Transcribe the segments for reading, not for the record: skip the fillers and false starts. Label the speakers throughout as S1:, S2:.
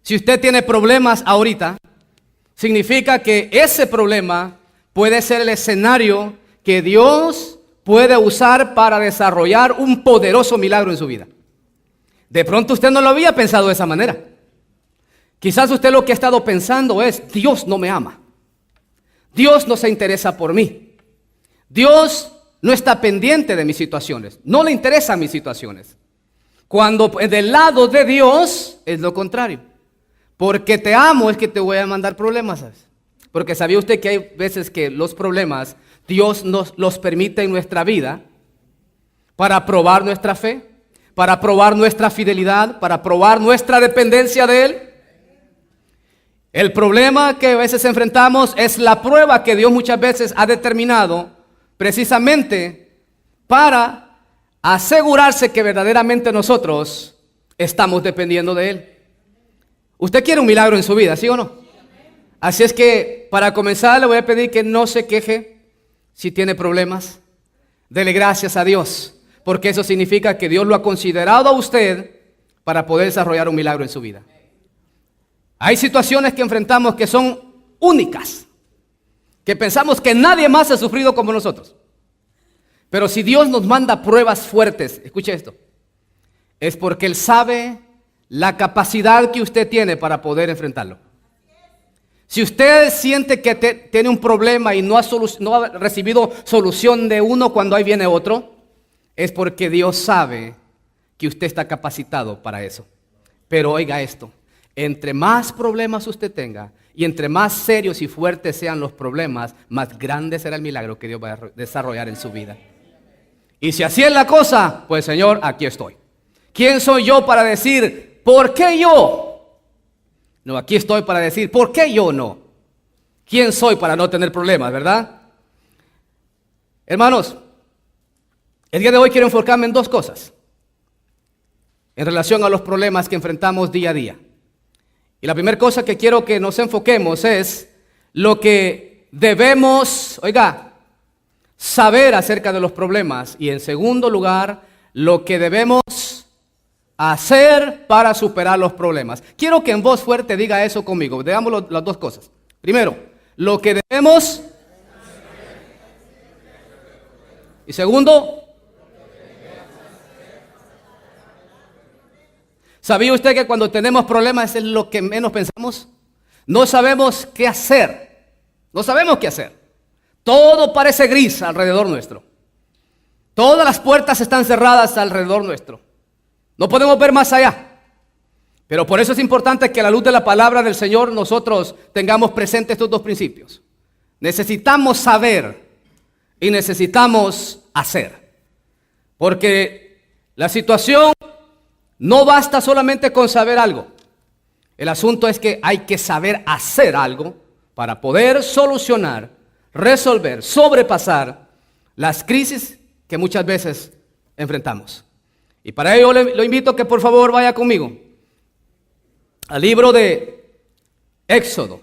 S1: Si usted tiene problemas ahorita, significa que ese problema puede ser el escenario que Dios puede usar para desarrollar un poderoso milagro en su vida. De pronto usted no lo había pensado de esa manera. Quizás usted lo que ha estado pensando es: Dios no me ama. Dios no se interesa por mí. Dios no está pendiente de mis situaciones. No le interesan mis situaciones. Cuando del lado de Dios es lo contrario. Porque te amo es que te voy a mandar problemas, ¿sabes? Porque ¿sabía usted que hay veces que los problemas Dios nos los permite en nuestra vida para probar nuestra fe, para probar nuestra fidelidad, para probar nuestra dependencia de Él? El problema que a veces enfrentamos es la prueba que Dios muchas veces ha determinado precisamente para asegurarse que verdaderamente nosotros estamos dependiendo de Él. ¿Usted quiere un milagro en su vida, sí o no? Así es que para comenzar le voy a pedir que no se queje si tiene problemas. Dele gracias a Dios, porque eso significa que Dios lo ha considerado a usted para poder desarrollar un milagro en su vida. Hay situaciones que enfrentamos que son únicas, que pensamos que nadie más ha sufrido como nosotros. Pero si Dios nos manda pruebas fuertes, escuche esto, es porque Él sabe la capacidad que usted tiene para poder enfrentarlo. Si usted siente que tiene un problema y no ha recibido solución de uno cuando ahí viene otro, es porque Dios sabe que usted está capacitado para eso. Pero oiga esto, entre más problemas usted tenga y entre más serios y fuertes sean los problemas, más grande será el milagro que Dios va a desarrollar en su vida. Y si así es la cosa, pues Señor, aquí estoy. ¿Quién soy yo para decir, ¿por qué yo? No, aquí estoy para decir, ¿por qué yo no? ¿Quién soy para no tener problemas, verdad? Hermanos, el día de hoy quiero enfocarme en dos cosas en relación a los problemas que enfrentamos día a día. Y la primera cosa que quiero que nos enfoquemos es lo que debemos, saber acerca de los problemas. Y en segundo lugar, lo que debemos hacer para superar los problemas. Quiero que en voz fuerte diga eso conmigo. Veamos las dos cosas. Primero, lo que debemos. Y segundo, ¿sabía usted que cuando tenemos problemas es lo que menos pensamos? No sabemos qué hacer. No sabemos qué hacer. Todo parece gris alrededor nuestro. Todas las puertas están cerradas alrededor nuestro. No podemos ver más allá. Pero por eso es importante que a la luz de la palabra del Señor nosotros tengamos presentes estos dos principios. Necesitamos saber y necesitamos hacer. Porque la situación no basta solamente con saber algo. El asunto es que hay que saber hacer algo para poder solucionar, resolver, sobrepasar las crisis que muchas veces enfrentamos. Y para ello lo invito a que por favor vaya conmigo al libro de Éxodo.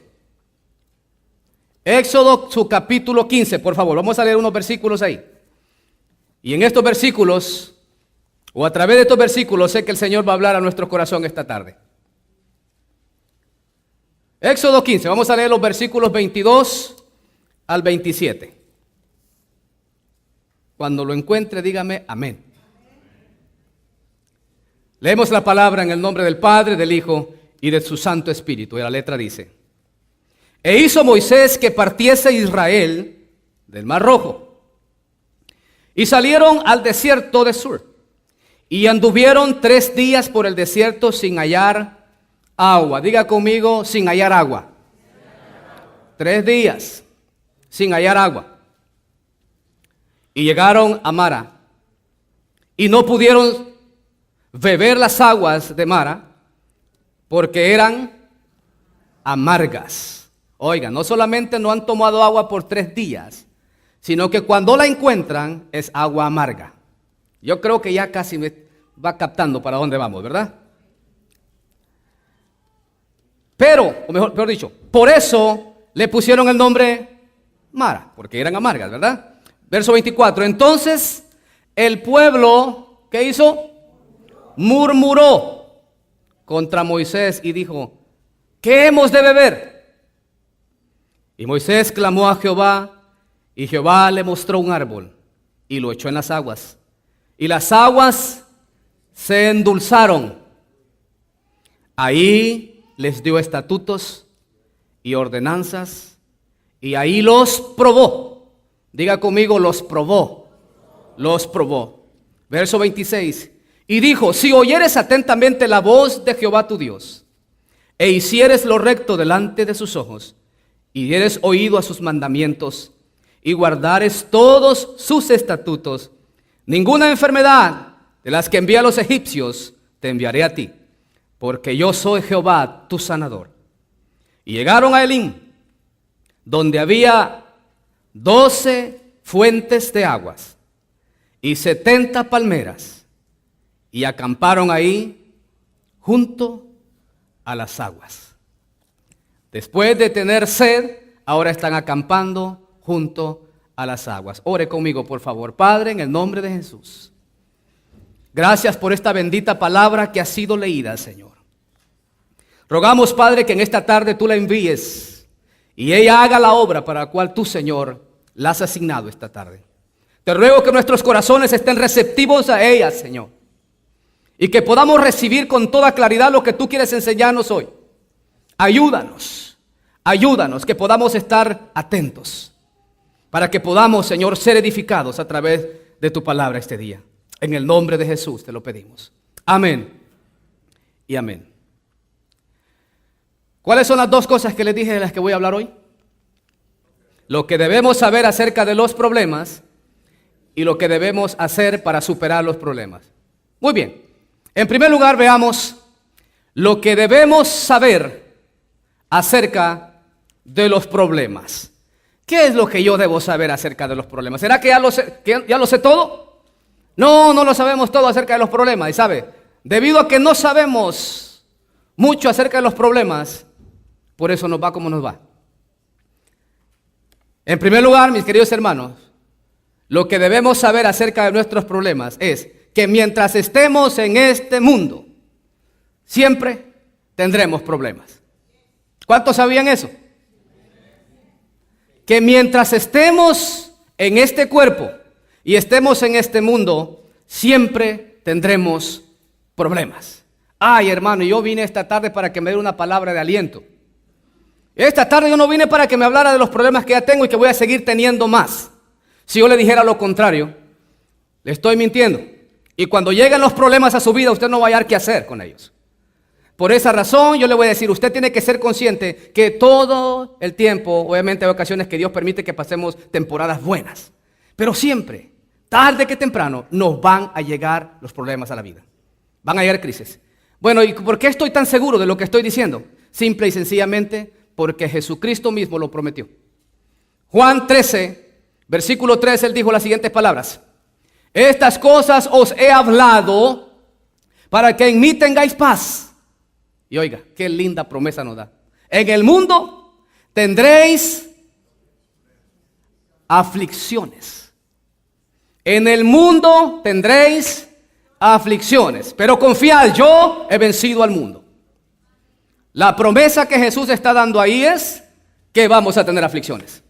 S1: Éxodo, su capítulo 15, por favor. Vamos a leer unos versículos ahí. Y en estos versículos, o a través de estos versículos, sé que el Señor va a hablar a nuestro corazón esta tarde. Éxodo 15, vamos a leer los versículos 22 al 27. Cuando lo encuentre, dígame amén. Leemos la palabra en el nombre del Padre, del Hijo y de su Santo Espíritu. Y la letra dice: E hizo Moisés que partiese Israel del Mar Rojo, y salieron al desierto de Sur, y anduvieron 3 días por el desierto sin hallar agua. Diga conmigo, sin hallar agua. 3 días sin hallar agua. Y llegaron a Mara, y no pudieron beber las aguas de Mara, porque eran amargas. Oiga, no solamente no han tomado agua por 3 días, sino que cuando la encuentran es agua amarga. Yo creo que ya casi me va captando para dónde vamos, ¿verdad? Pero, o mejor dicho, por eso le pusieron el nombre Mara, porque eran amargas, ¿verdad? Verso 24, entonces el pueblo, ¿qué hizo? Murmuró contra Moisés y dijo: ¿qué hemos de beber? Y Moisés clamó a Jehová, y Jehová le mostró un árbol, y lo echó en las aguas. Y las aguas se endulzaron. Ahí les dio estatutos y ordenanzas, y ahí los probó. Diga conmigo, los probó. Los probó. Verso 26. Y dijo, si oyeres atentamente la voz de Jehová tu Dios, e hicieres lo recto delante de sus ojos, y dieres oído a sus mandamientos, y guardares todos sus estatutos, ninguna enfermedad de las que envía a los egipcios te enviaré a ti, porque yo soy Jehová tu sanador. Y llegaron a Elim, donde había 12 fuentes de aguas y 70 palmeras, y acamparon ahí junto a las aguas. Después de tener sed, ahora están acampando junto a las aguas. Ore conmigo, por favor. Padre, en el nombre de Jesús, gracias por esta bendita palabra que ha sido leída, Señor. Rogamos, Padre, que en esta tarde tú la envíes y ella haga la obra para la cual tú, Señor, la has asignado esta tarde. Te ruego que nuestros corazones estén receptivos a ella, Señor, y que podamos recibir con toda claridad lo que tú quieres enseñarnos hoy. Ayúdanos, ayúdanos, que podamos estar atentos, para que podamos, Señor, ser edificados a través de tu palabra este día. En el nombre de Jesús te lo pedimos. Amén y amén. ¿Cuáles son las dos cosas que les dije de las que voy a hablar hoy? Lo que debemos saber acerca de los problemas y lo que debemos hacer para superar los problemas. Muy bien. En primer lugar, veamos lo que debemos saber acerca de los problemas. ¿Qué es lo que yo debo saber acerca de los problemas? ¿Será que ya lo sé todo? No, no lo sabemos todo acerca de los problemas. Y sabe, debido a que no sabemos mucho acerca de los problemas, por eso nos va como nos va. En primer lugar, mis queridos hermanos, lo que debemos saber acerca de nuestros problemas es que mientras estemos en este mundo, siempre tendremos problemas. ¿Cuántos sabían eso? Que mientras estemos en este cuerpo y estemos en este mundo, siempre tendremos problemas. Ay, hermano, yo vine esta tarde para que me dé una palabra de aliento. Esta tarde yo no vine para que me hablara de los problemas que ya tengo y que voy a seguir teniendo más. Si yo le dijera lo contrario, le estoy mintiendo. Y cuando lleguen los problemas a su vida, usted no va a hallar qué hacer con ellos. Por esa razón yo le voy a decir, usted tiene que ser consciente que todo el tiempo, obviamente hay ocasiones que Dios permite que pasemos temporadas buenas, pero siempre, tarde que temprano, nos van a llegar los problemas a la vida. Van a llegar crisis. Bueno, ¿y por qué estoy tan seguro de lo que estoy diciendo? Simple y sencillamente porque Jesucristo mismo lo prometió. Juan 13, versículo 3, él dijo las siguientes palabras: estas cosas os he hablado para que en mí tengáis paz. Y oiga, qué linda promesa nos da. En el mundo tendréis aflicciones. En el mundo tendréis aflicciones. Pero confiad, yo he vencido al mundo. La promesa que Jesús está dando ahí es que vamos a tener aflicciones.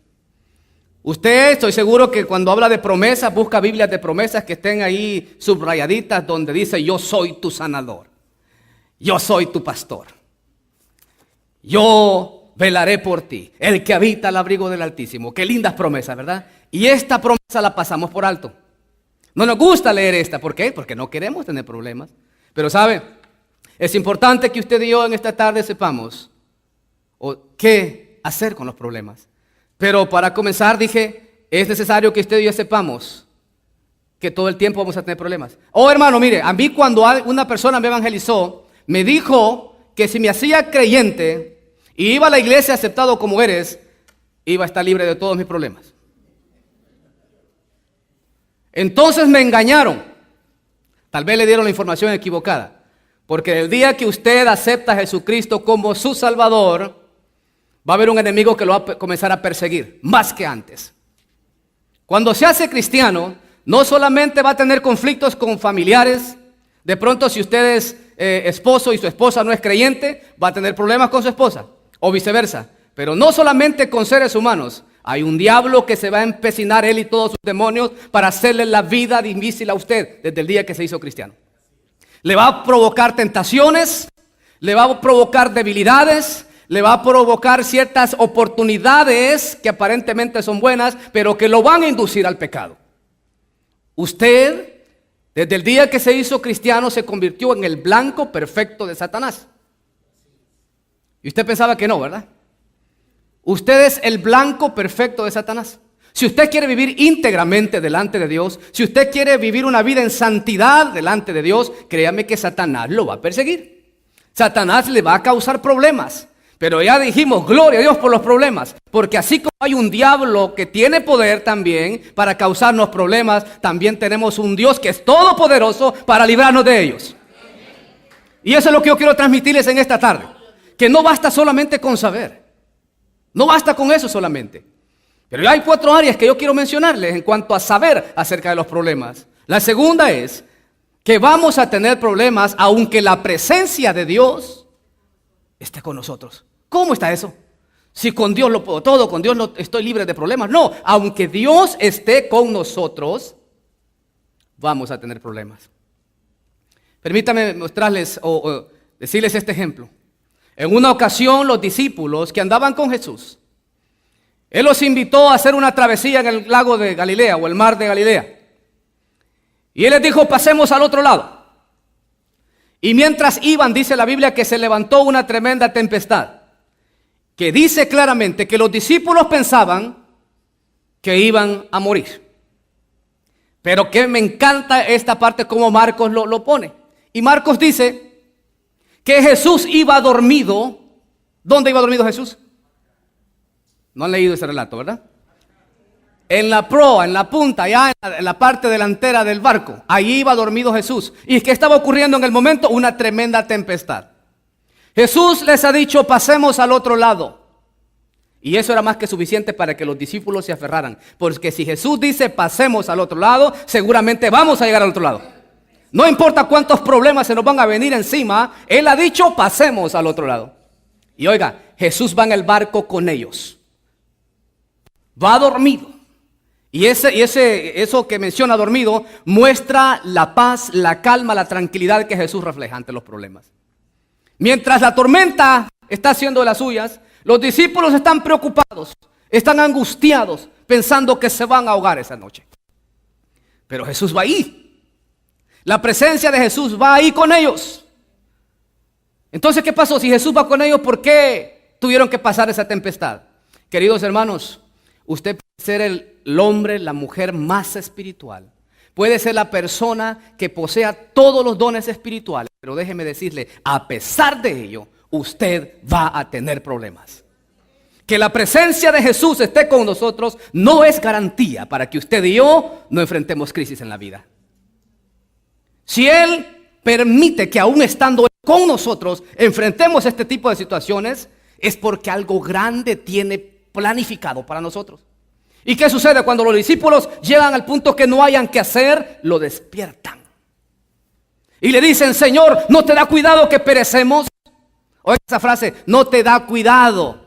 S1: Usted, estoy seguro que cuando habla de promesas, busca Biblias de promesas que estén ahí subrayaditas donde dice: yo soy tu sanador. Yo soy tu pastor. Yo velaré por ti. El que habita al abrigo del Altísimo. Qué lindas promesas, ¿verdad? Y esta promesa la pasamos por alto. No nos gusta leer esta. ¿Por qué? Porque no queremos tener problemas. Pero ¿sabe? Es importante que usted y yo en esta tarde sepamos qué hacer con los problemas. Pero para comenzar dije, es necesario que usted y yo sepamos que todo el tiempo vamos a tener problemas. Oh, hermano, mire, a mí cuando una persona me evangelizó, me dijo que si me hacía creyente y iba a la iglesia aceptado como eres, iba a estar libre de todos mis problemas. Entonces me engañaron. Tal vez le dieron la información equivocada. Porque el día que usted acepta a Jesucristo como su Salvador, va a haber un enemigo que lo va a comenzar a perseguir, más que antes. Cuando se hace cristiano, no solamente va a tener conflictos con familiares. De pronto, si usted es esposo y su esposa no es creyente, va a tener problemas con su esposa, o viceversa. Pero no solamente con seres humanos. Hay un diablo que se va a empecinar, él y todos sus demonios, para hacerle la vida difícil a usted desde el día que se hizo cristiano. Le va a provocar tentaciones, le va a provocar debilidades, le va a provocar ciertas oportunidades que aparentemente son buenas, pero que lo van a inducir al pecado. Usted, desde el día que se hizo cristiano, se convirtió en el blanco perfecto de Satanás. Y usted pensaba que no, ¿verdad? Usted es el blanco perfecto de Satanás. Si usted quiere vivir íntegramente delante de Dios, si usted quiere vivir una vida en santidad delante de Dios, créame que Satanás lo va a perseguir. Satanás le va a causar problemas. Pero ya dijimos, gloria a Dios por los problemas. Porque así como hay un diablo que tiene poder también para causarnos problemas, también tenemos un Dios que es todopoderoso para librarnos de ellos. Y eso es lo que yo quiero transmitirles en esta tarde. Que no basta solamente con saber. No basta con eso solamente. Pero hay 4 áreas que yo quiero mencionarles en cuanto a saber acerca de los problemas. La segunda es que vamos a tener problemas aunque la presencia de Dios esté con nosotros. ¿Cómo está eso? Si con Dios lo puedo todo, con Dios no estoy libre de problemas. No, aunque Dios esté con nosotros, vamos a tener problemas. Permítame mostrarles o decirles este ejemplo. En una ocasión los discípulos que andaban con Jesús, Él los invitó a hacer una travesía en el lago de Galilea o el mar de Galilea. Y Él les dijo, pasemos al otro lado. Y mientras iban, dice la Biblia, que se levantó una tremenda tempestad, que dice claramente que los discípulos pensaban que iban a morir. Pero que me encanta esta parte como Marcos lo pone. Y Marcos dice que Jesús iba dormido. ¿Dónde iba dormido Jesús? No han leído ese relato, ¿verdad? En la proa, en la punta, allá en la parte delantera del barco. Ahí iba dormido Jesús. ¿Y qué estaba ocurriendo en el momento? Una tremenda tempestad. Jesús les ha dicho, pasemos al otro lado. Y eso era más que suficiente para que los discípulos se aferraran. Porque si Jesús dice, pasemos al otro lado, seguramente vamos a llegar al otro lado. No importa cuántos problemas se nos van a venir encima, Él ha dicho, pasemos al otro lado. Y oiga, Jesús va en el barco con ellos. Va dormido. Y eso que menciona dormido muestra la paz, la calma, la tranquilidad que Jesús refleja ante los problemas. Mientras la tormenta está haciendo de las suyas, los discípulos están preocupados, están angustiados, pensando que se van a ahogar esa noche. Pero Jesús va ahí. La presencia de Jesús va ahí con ellos. Entonces, ¿qué pasó? Si Jesús va con ellos, ¿por qué tuvieron que pasar esa tempestad? Queridos hermanos, usted puede ser el hombre, la mujer más espiritual. Puede ser la persona que posea todos los dones espirituales. Pero déjeme decirle, a pesar de ello, usted va a tener problemas. Que la presencia de Jesús esté con nosotros no es garantía para que usted y yo no enfrentemos crisis en la vida. Si Él permite que aún estando con nosotros enfrentemos este tipo de situaciones, es porque algo grande tiene planificado para nosotros. ¿Y qué sucede cuando los discípulos llegan al punto que no hayan que hacer? Lo despiertan. Y le dicen, Señor, ¿no te da cuidado que perecemos? Oiga esa frase, no te da cuidado.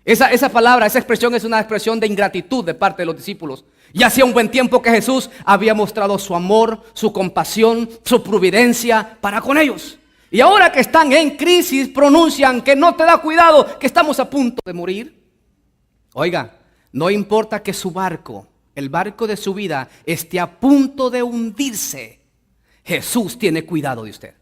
S1: Esa palabra, esa expresión es una expresión de ingratitud de parte de los discípulos. Y hacía un buen tiempo que Jesús había mostrado su amor, su compasión, su providencia para con ellos. Y ahora que están en crisis, pronuncian que no te da cuidado, que estamos a punto de morir. Oiga, no importa que su barco, el barco de su vida, esté a punto de hundirse. Jesús tiene cuidado de usted.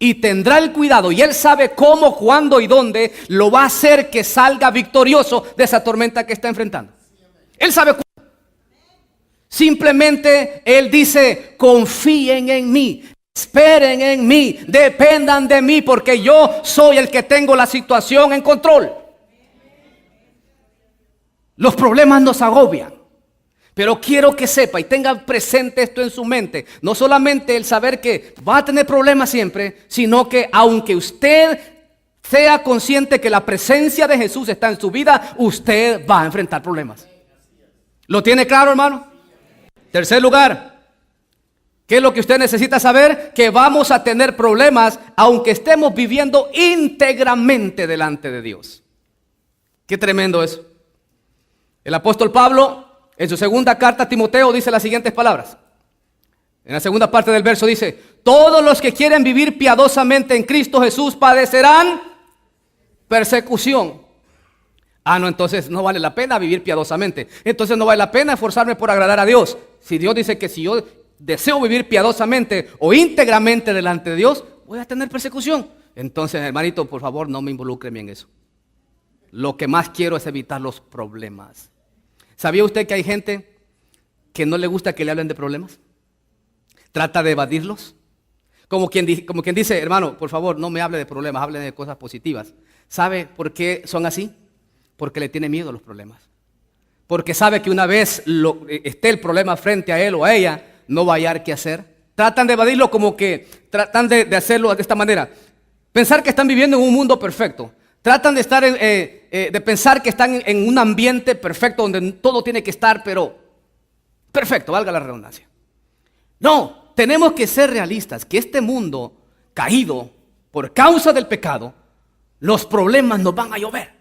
S1: Y tendrá el cuidado, y Él sabe cómo, cuándo y dónde lo va a hacer que salga victorioso de esa tormenta que está enfrentando. Él sabe cuándo. Simplemente Él dice, confíen en mí, esperen en mí, dependan de mí, porque yo soy el que tengo la situación en control. Los problemas nos agobian. Pero quiero que sepa y tenga presente esto en su mente. No solamente el saber que va a tener problemas siempre, sino que aunque usted sea consciente que la presencia de Jesús está en su vida, usted va a enfrentar problemas. ¿Lo tiene claro, hermano? Tercer lugar, ¿Qué es lo que usted necesita saber? Que vamos a tener problemas aunque estemos viviendo íntegramente delante de Dios. Qué tremendo eso. El apóstol Pablo, en su segunda carta a Timoteo, dice las siguientes palabras. En la segunda parte del verso dice: todos los que quieren vivir piadosamente en Cristo Jesús padecerán persecución. No, entonces no vale la pena vivir piadosamente. Entonces no vale la pena esforzarme por agradar a Dios. Si Dios dice que si yo deseo vivir piadosamente o íntegramente delante de Dios, voy a tener persecución. Entonces, hermanito, por favor, no me involucre en eso. Lo que más quiero es evitar los problemas. ¿Sabía usted que hay gente que no le gusta que le hablen de problemas? Trata de evadirlos. Como quien dice, hermano, por favor, no me hable de problemas, hable de cosas positivas. ¿Sabe por qué son así? Porque le tiene miedo a los problemas. Porque sabe que una vez esté el problema frente a él o a ella, no va a hallar qué hacer. Tratan de evadirlo, como que tratan de hacerlo de esta manera. Pensar que están viviendo en un mundo perfecto. Tratan de estar de pensar que están en un ambiente perfecto donde todo tiene que estar, pero perfecto, valga la redundancia. No, tenemos que ser realistas, que este mundo caído por causa del pecado, los problemas nos van a llover.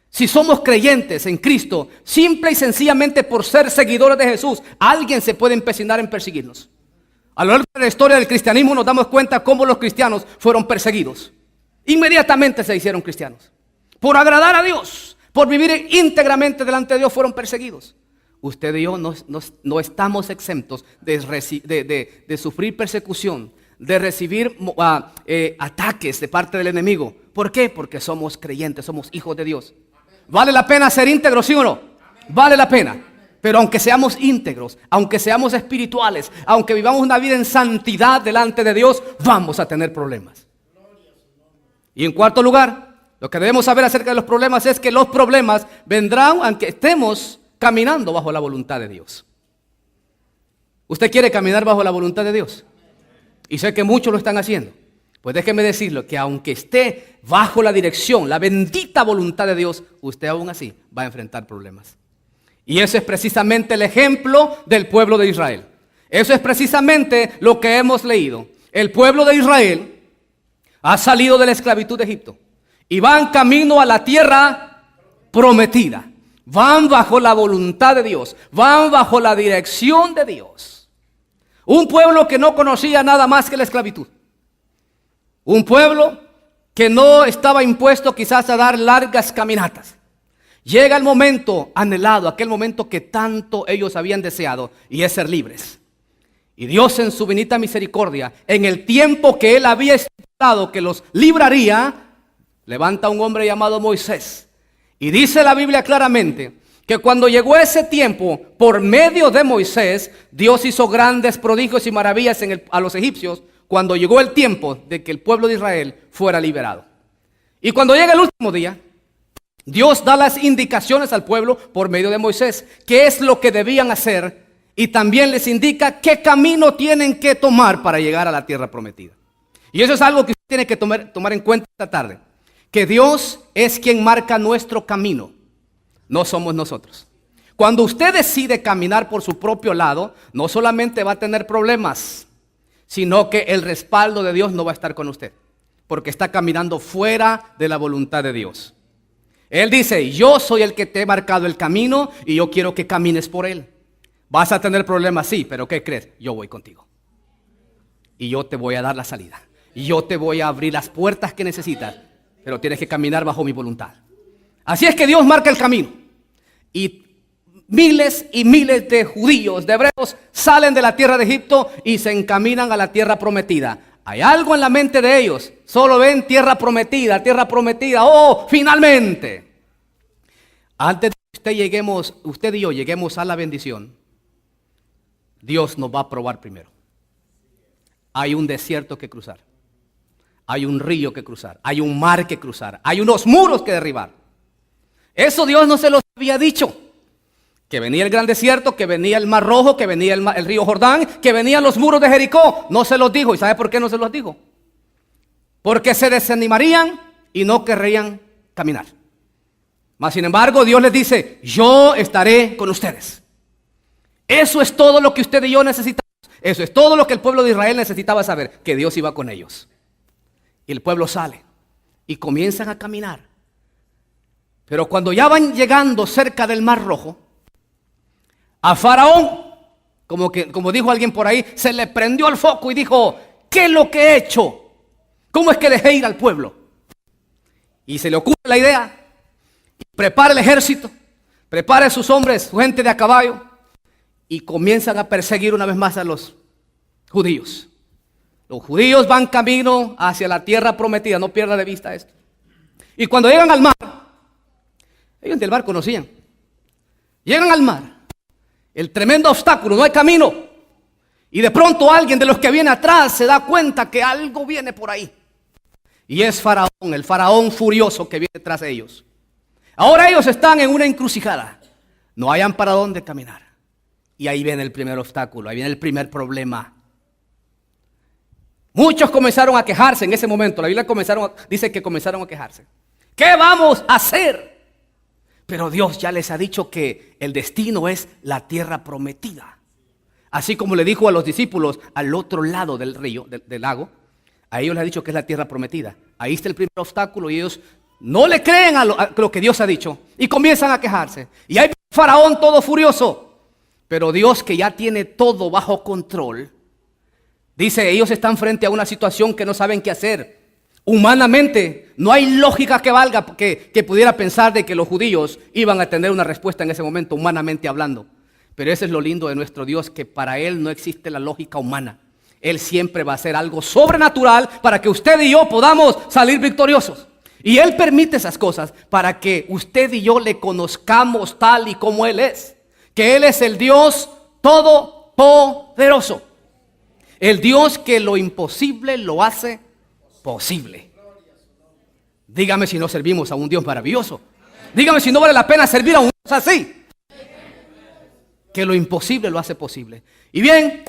S1: Si somos creyentes en Cristo, simple y sencillamente por ser seguidores de Jesús, alguien se puede empecinar en perseguirnos. A lo largo de la historia del cristianismo nos damos cuenta cómo los cristianos fueron perseguidos. Inmediatamente se hicieron cristianos. Por agradar a Dios, por vivir íntegramente delante de Dios, fueron perseguidos. Usted y yo no estamos exentos de sufrir persecución, de recibir ataques de parte del enemigo. ¿Por qué? Porque somos creyentes, somos hijos de Dios. ¿Vale la pena ser íntegros, sí o no? Vale la pena. Pero aunque seamos íntegros, aunque seamos espirituales, aunque vivamos una vida en santidad delante de Dios, vamos a tener problemas. Y en cuarto lugar, lo que debemos saber acerca de los problemas es que los problemas vendrán aunque estemos caminando bajo la voluntad de Dios. ¿Usted quiere caminar bajo la voluntad de Dios? Y sé que muchos lo están haciendo. Pues déjeme decirlo, que aunque esté bajo la dirección, la bendita voluntad de Dios, usted aún así va a enfrentar problemas. Y eso es precisamente el ejemplo del pueblo de Israel. Eso es precisamente lo que hemos leído. El pueblo de Israel ha salido de la esclavitud de Egipto y van camino a la tierra prometida. Van bajo la voluntad de Dios, van bajo la dirección de Dios. Un pueblo que no conocía nada más que la esclavitud. Un pueblo que no estaba impuesto quizás a dar largas caminatas. Llega el momento anhelado, aquel momento que tanto ellos habían deseado, y es ser libres. Y Dios, en su bendita misericordia, en el tiempo que Él había estipulado que los libraría, levanta a un hombre llamado Moisés. Y dice la Biblia claramente que cuando llegó ese tiempo, por medio de Moisés, Dios hizo grandes prodigios y maravillas a los egipcios, cuando llegó el tiempo de que el pueblo de Israel fuera liberado. Y cuando llega el último día, Dios da las indicaciones al pueblo por medio de Moisés, qué es lo que debían hacer, y también les indica qué camino tienen que tomar para llegar a la tierra prometida. Y eso es algo que usted tiene que tomar en cuenta esta tarde, que Dios es quien marca nuestro camino, no somos nosotros. Cuando usted decide caminar por su propio lado, no solamente va a tener problemas, sino que el respaldo de Dios no va a estar con usted, porque está caminando fuera de la voluntad de Dios. Él dice, yo soy el que te he marcado el camino y yo quiero que camines por él. Vas a tener problemas, sí, pero ¿qué crees? Yo voy contigo. Y yo te voy a dar la salida. Y yo te voy a abrir las puertas que necesitas, pero tienes que caminar bajo mi voluntad. Así es que Dios marca el camino. Y miles y miles de judíos, de hebreos, salen de la tierra de Egipto y se encaminan a la tierra prometida. Hay algo en la mente de ellos. Solo ven tierra prometida, ¡oh, finalmente! Antes de que usted y yo lleguemos a la bendición, Dios nos va a probar primero. Hay un desierto que cruzar. Hay un río que cruzar. Hay un mar que cruzar. Hay unos muros que derribar. Eso Dios no se los había dicho. Que venía el gran desierto, que venía el mar rojo, que venía el río Jordán, que venían los muros de Jericó. No se los dijo. ¿Y sabe por qué no se los dijo? Porque se desanimarían y no querrían caminar. Mas sin embargo, Dios les dice, yo estaré con ustedes. Eso es todo lo que usted y yo necesitamos. Eso es todo lo que el pueblo de Israel necesitaba saber, que Dios iba con ellos. Y el pueblo sale y comienzan a caminar. Pero cuando ya van llegando cerca del Mar Rojo, a Faraón, como dijo alguien por ahí, se le prendió el foco y dijo: ¿qué es lo que he hecho? ¿Cómo es que dejé ir al pueblo? Y se le ocurre la idea, prepara el ejército, prepara a sus hombres, su gente de a caballo, y comienzan a perseguir una vez más a los judíos. Los judíos van camino hacia la tierra prometida, no pierda de vista esto. Y cuando llegan al mar, ellos del mar conocían, llegan al mar, el tremendo obstáculo, no hay camino, y de pronto alguien de los que viene atrás se da cuenta que algo viene por ahí. Y es Faraón, el faraón furioso que viene tras de ellos. Ahora ellos están en una encrucijada, no hayan para dónde caminar. Y ahí viene el primer obstáculo, ahí viene el primer problema. Muchos comenzaron a quejarse en ese momento. La Biblia dice que comenzaron a quejarse. ¿Qué vamos a hacer? Pero Dios ya les ha dicho que el destino es la tierra prometida. Así como le dijo a los discípulos al otro lado del río, del lago, a ellos les ha dicho que es la tierra prometida. Ahí está el primer obstáculo y ellos no le creen a lo que Dios ha dicho y comienzan a quejarse. Y hay Faraón todo furioso. Pero Dios, que ya tiene todo bajo control, dice: ellos están frente a una situación que no saben qué hacer. Humanamente, no hay lógica que valga que pudiera pensar de que los judíos iban a tener una respuesta en ese momento, humanamente hablando. Pero eso es lo lindo de nuestro Dios, que para Él no existe la lógica humana. Él siempre va a hacer algo sobrenatural para que usted y yo podamos salir victoriosos. Y Él permite esas cosas para que usted y yo le conozcamos tal y como Él es. Que Él es el Dios todopoderoso. El Dios que lo imposible lo hace posible. Dígame si no servimos a un Dios maravilloso. Dígame si no vale la pena servir a un Dios así, que lo imposible lo hace posible. Y bien,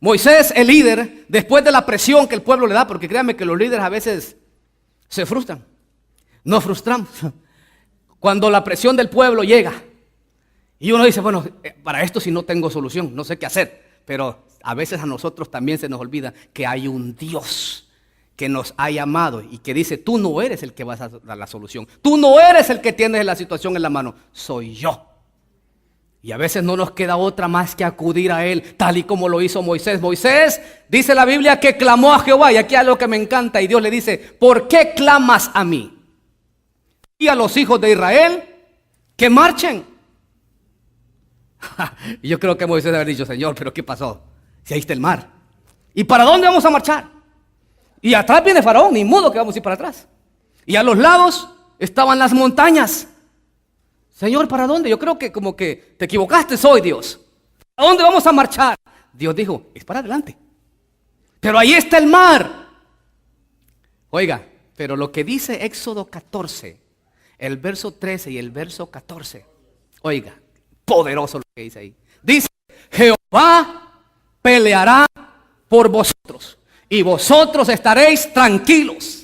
S1: Moisés, el líder, después de la presión que el pueblo le da, porque créanme que los líderes a veces se frustran. Nos frustramos cuando la presión del pueblo llega. Y uno dice: bueno, para esto sí no tengo solución, no sé qué hacer. Pero a veces a nosotros también se nos olvida que hay un Dios que nos ha llamado y que dice: tú no eres el que vas a dar la solución. Tú no eres el que tienes la situación en la mano, soy yo. Y a veces no nos queda otra más que acudir a Él, tal y como lo hizo Moisés. Moisés, dice la Biblia, que clamó a Jehová. Y aquí hay algo que me encanta. Y Dios le dice: ¿por qué clamas a mí? Y a los hijos de Israel que marchen. Y yo creo que Moisés debe haber dicho: Señor, ¿pero qué pasó? Si ahí está el mar. ¿Y para dónde vamos a marchar? Y atrás viene Faraón, ni modo que vamos a ir para atrás. Y a los lados estaban las montañas. Señor, ¿para dónde? Yo creo que como que te equivocaste hoy, Dios. ¿A dónde vamos a marchar? Dios dijo: es para adelante. Pero ahí está el mar. Oiga, pero lo que dice Éxodo 14, el verso 13 y el verso 14. Oiga, poderoso lo que dice ahí. Dice: Jehová peleará por vosotros y vosotros estaréis tranquilos.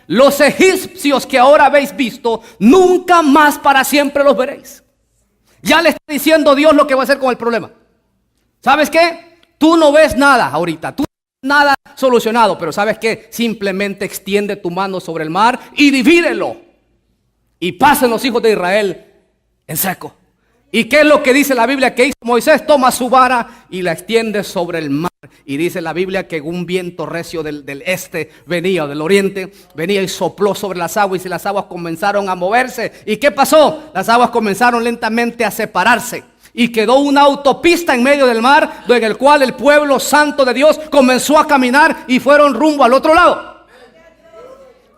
S1: Los egipcios que ahora habéis visto, nunca más para siempre los veréis. Ya le está diciendo Dios lo que va a hacer con el problema. ¿Sabes qué? Tú no ves nada ahorita, tú no ves nada solucionado, pero ¿sabes qué? Simplemente extiende tu mano sobre el mar y divídelo. Y pasen los hijos de Israel en seco. ¿Y qué es lo que dice la Biblia que hizo Moisés? Toma su vara y la extiende sobre el mar. Y dice la Biblia que un viento recio del este venía, del oriente, venía y sopló sobre las aguas, y las aguas comenzaron a moverse. ¿Y qué pasó? Las aguas comenzaron lentamente a separarse. Y quedó una autopista en medio del mar, en el cual el pueblo santo de Dios comenzó a caminar y fueron rumbo al otro lado.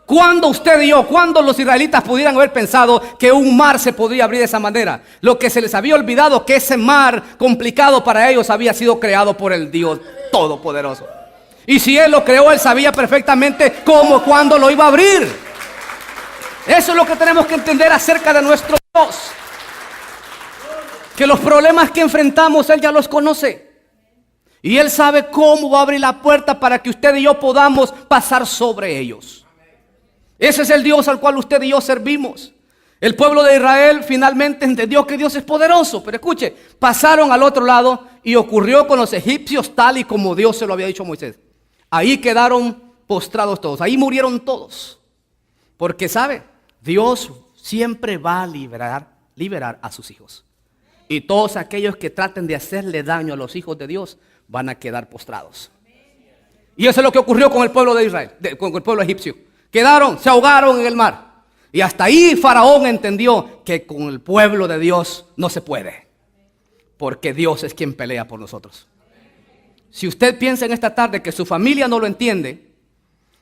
S1: ¿Cuándo usted y yo, cuándo los israelitas pudieran haber pensado que un mar se podría abrir de esa manera? Lo que se les había olvidado, que ese mar complicado para ellos había sido creado por el Dios Todopoderoso. Y si Él lo creó, Él sabía perfectamente cómo, cuándo lo iba a abrir. Eso es lo que tenemos que entender acerca de nuestro Dios. Que los problemas que enfrentamos, Él ya los conoce. Y Él sabe cómo va a abrir la puerta para que usted y yo podamos pasar sobre ellos. Ese es el Dios al cual usted y yo servimos. El pueblo de Israel finalmente entendió que Dios es poderoso. Pero escuche, pasaron al otro lado y ocurrió con los egipcios tal y como Dios se lo había dicho a Moisés. Ahí quedaron postrados todos, ahí murieron todos. Porque sabe, Dios siempre va a liberar a sus hijos. Y todos aquellos que traten de hacerle daño a los hijos de Dios van a quedar postrados. Y eso es lo que ocurrió con el pueblo de Israel, con el pueblo egipcio. Quedaron, se ahogaron en el mar. Y hasta ahí Faraón entendió que con el pueblo de Dios no se puede. Porque Dios es quien pelea por nosotros. Si usted piensa en esta tarde que su familia no lo entiende,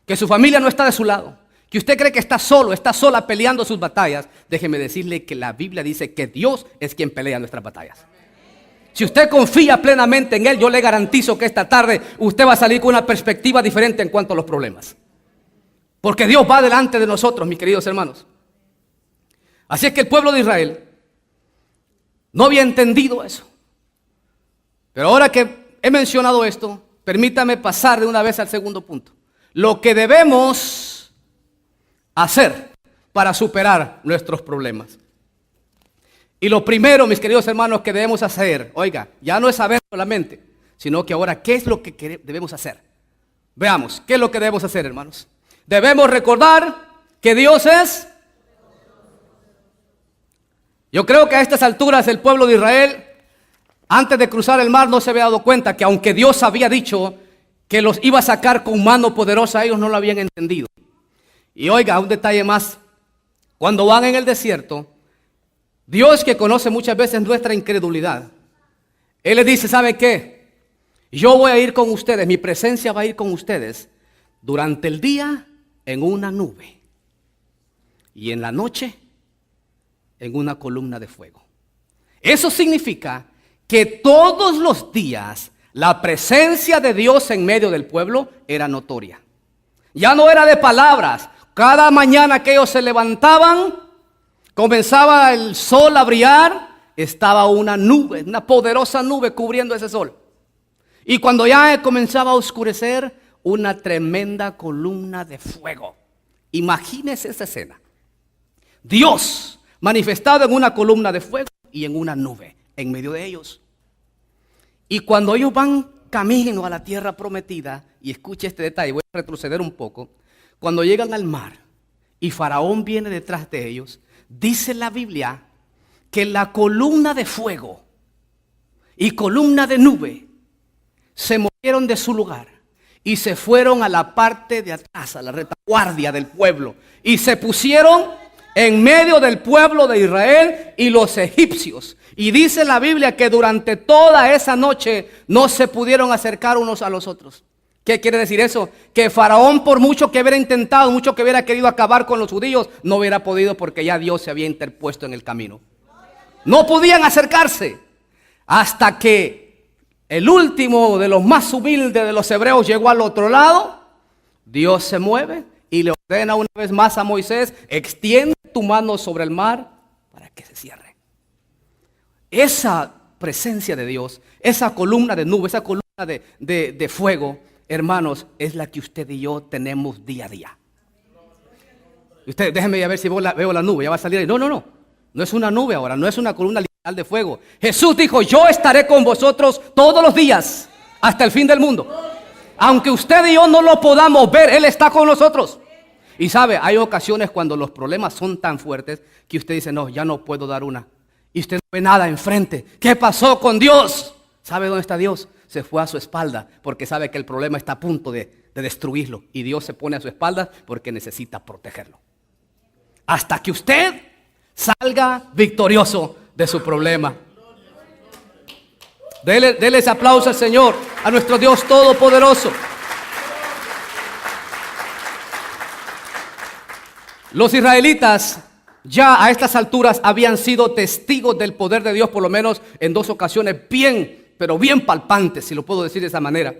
S1: que su familia no está de su lado, que usted cree que está solo, está sola peleando sus batallas, déjeme decirle que la Biblia dice que Dios es quien pelea nuestras batallas. Si usted confía plenamente en Él, yo le garantizo que esta tarde usted va a salir con una perspectiva diferente en cuanto a los problemas. Porque Dios va delante de nosotros, mis queridos hermanos. Así es que el pueblo de Israel no había entendido eso. Pero ahora que he mencionado esto, permítame pasar de una vez al segundo punto. Lo que debemos hacer para superar nuestros problemas. Y lo primero, mis queridos hermanos, que debemos hacer, oiga, ya no es saber solamente, sino que ahora, ¿qué es lo que debemos hacer? Veamos, ¿qué es lo que debemos hacer, hermanos? Debemos recordar que Dios es. Yo creo que a estas alturas el pueblo de Israel, antes de cruzar el mar, no se había dado cuenta que aunque Dios había dicho que los iba a sacar con mano poderosa, ellos no lo habían entendido. Y oiga, un detalle más, cuando van en el desierto, Dios, que conoce muchas veces nuestra incredulidad, Él les dice, ¿sabe qué? Yo voy a ir con ustedes, mi presencia va a ir con ustedes durante el día en una nube y en la noche en una columna de fuego. Eso significa que todos los días la presencia de Dios en medio del pueblo era notoria. Ya no era de palabras. Cada mañana que ellos se levantaban, comenzaba el sol a brillar, estaba una nube, una poderosa nube cubriendo ese sol. Y cuando ya comenzaba a oscurecer, una tremenda columna de fuego. Imagínese esa escena. Dios manifestado en una columna de fuego y en una nube en medio de ellos. Y cuando ellos van camino a la tierra prometida, y escuche este detalle, voy a retroceder un poco. Cuando llegan al mar y Faraón viene detrás de ellos, dice la Biblia que la columna de fuego y columna de nube se movieron de su lugar y se fueron a la parte de atrás, a la retaguardia del pueblo, y se pusieron en medio del pueblo de Israel y los egipcios. Y dice la Biblia que durante toda esa noche no se pudieron acercar unos a los otros. ¿Qué quiere decir eso? Que Faraón, por mucho que hubiera intentado, mucho que hubiera querido acabar con los judíos, no hubiera podido porque ya Dios se había interpuesto en el camino. No podían acercarse hasta que el último de los más humildes de los hebreos llegó al otro lado. Dios se mueve y le ordena una vez más a Moisés: extiende tu mano sobre el mar para que se cierre. Esa presencia de Dios, esa columna de nube, esa columna de fuego, hermanos, es la que usted y yo tenemos día a día. Usted, déjenme ver si veo la nube, ya va a salir ahí. No es una nube ahora, no es una columna literal de fuego. Jesús dijo: yo estaré con vosotros todos los días hasta el fin del mundo. Aunque usted y yo no lo podamos ver, Él está con nosotros. Y sabe, hay ocasiones cuando los problemas son tan fuertes que usted dice: no, ya no puedo dar una. Y usted no ve nada enfrente. ¿Qué pasó con Dios? ¿Sabe dónde está Dios? Se fue a su espalda porque sabe que el problema está a punto de destruirlo. Y Dios se pone a su espalda porque necesita protegerlo. Hasta que usted salga victorioso de su problema. Dele ese aplauso al Señor, a nuestro Dios todopoderoso. Los israelitas ya a estas alturas habían sido testigos del poder de Dios, por lo menos en 2 ocasiones pero bien palpantes, si lo puedo decir de esa manera,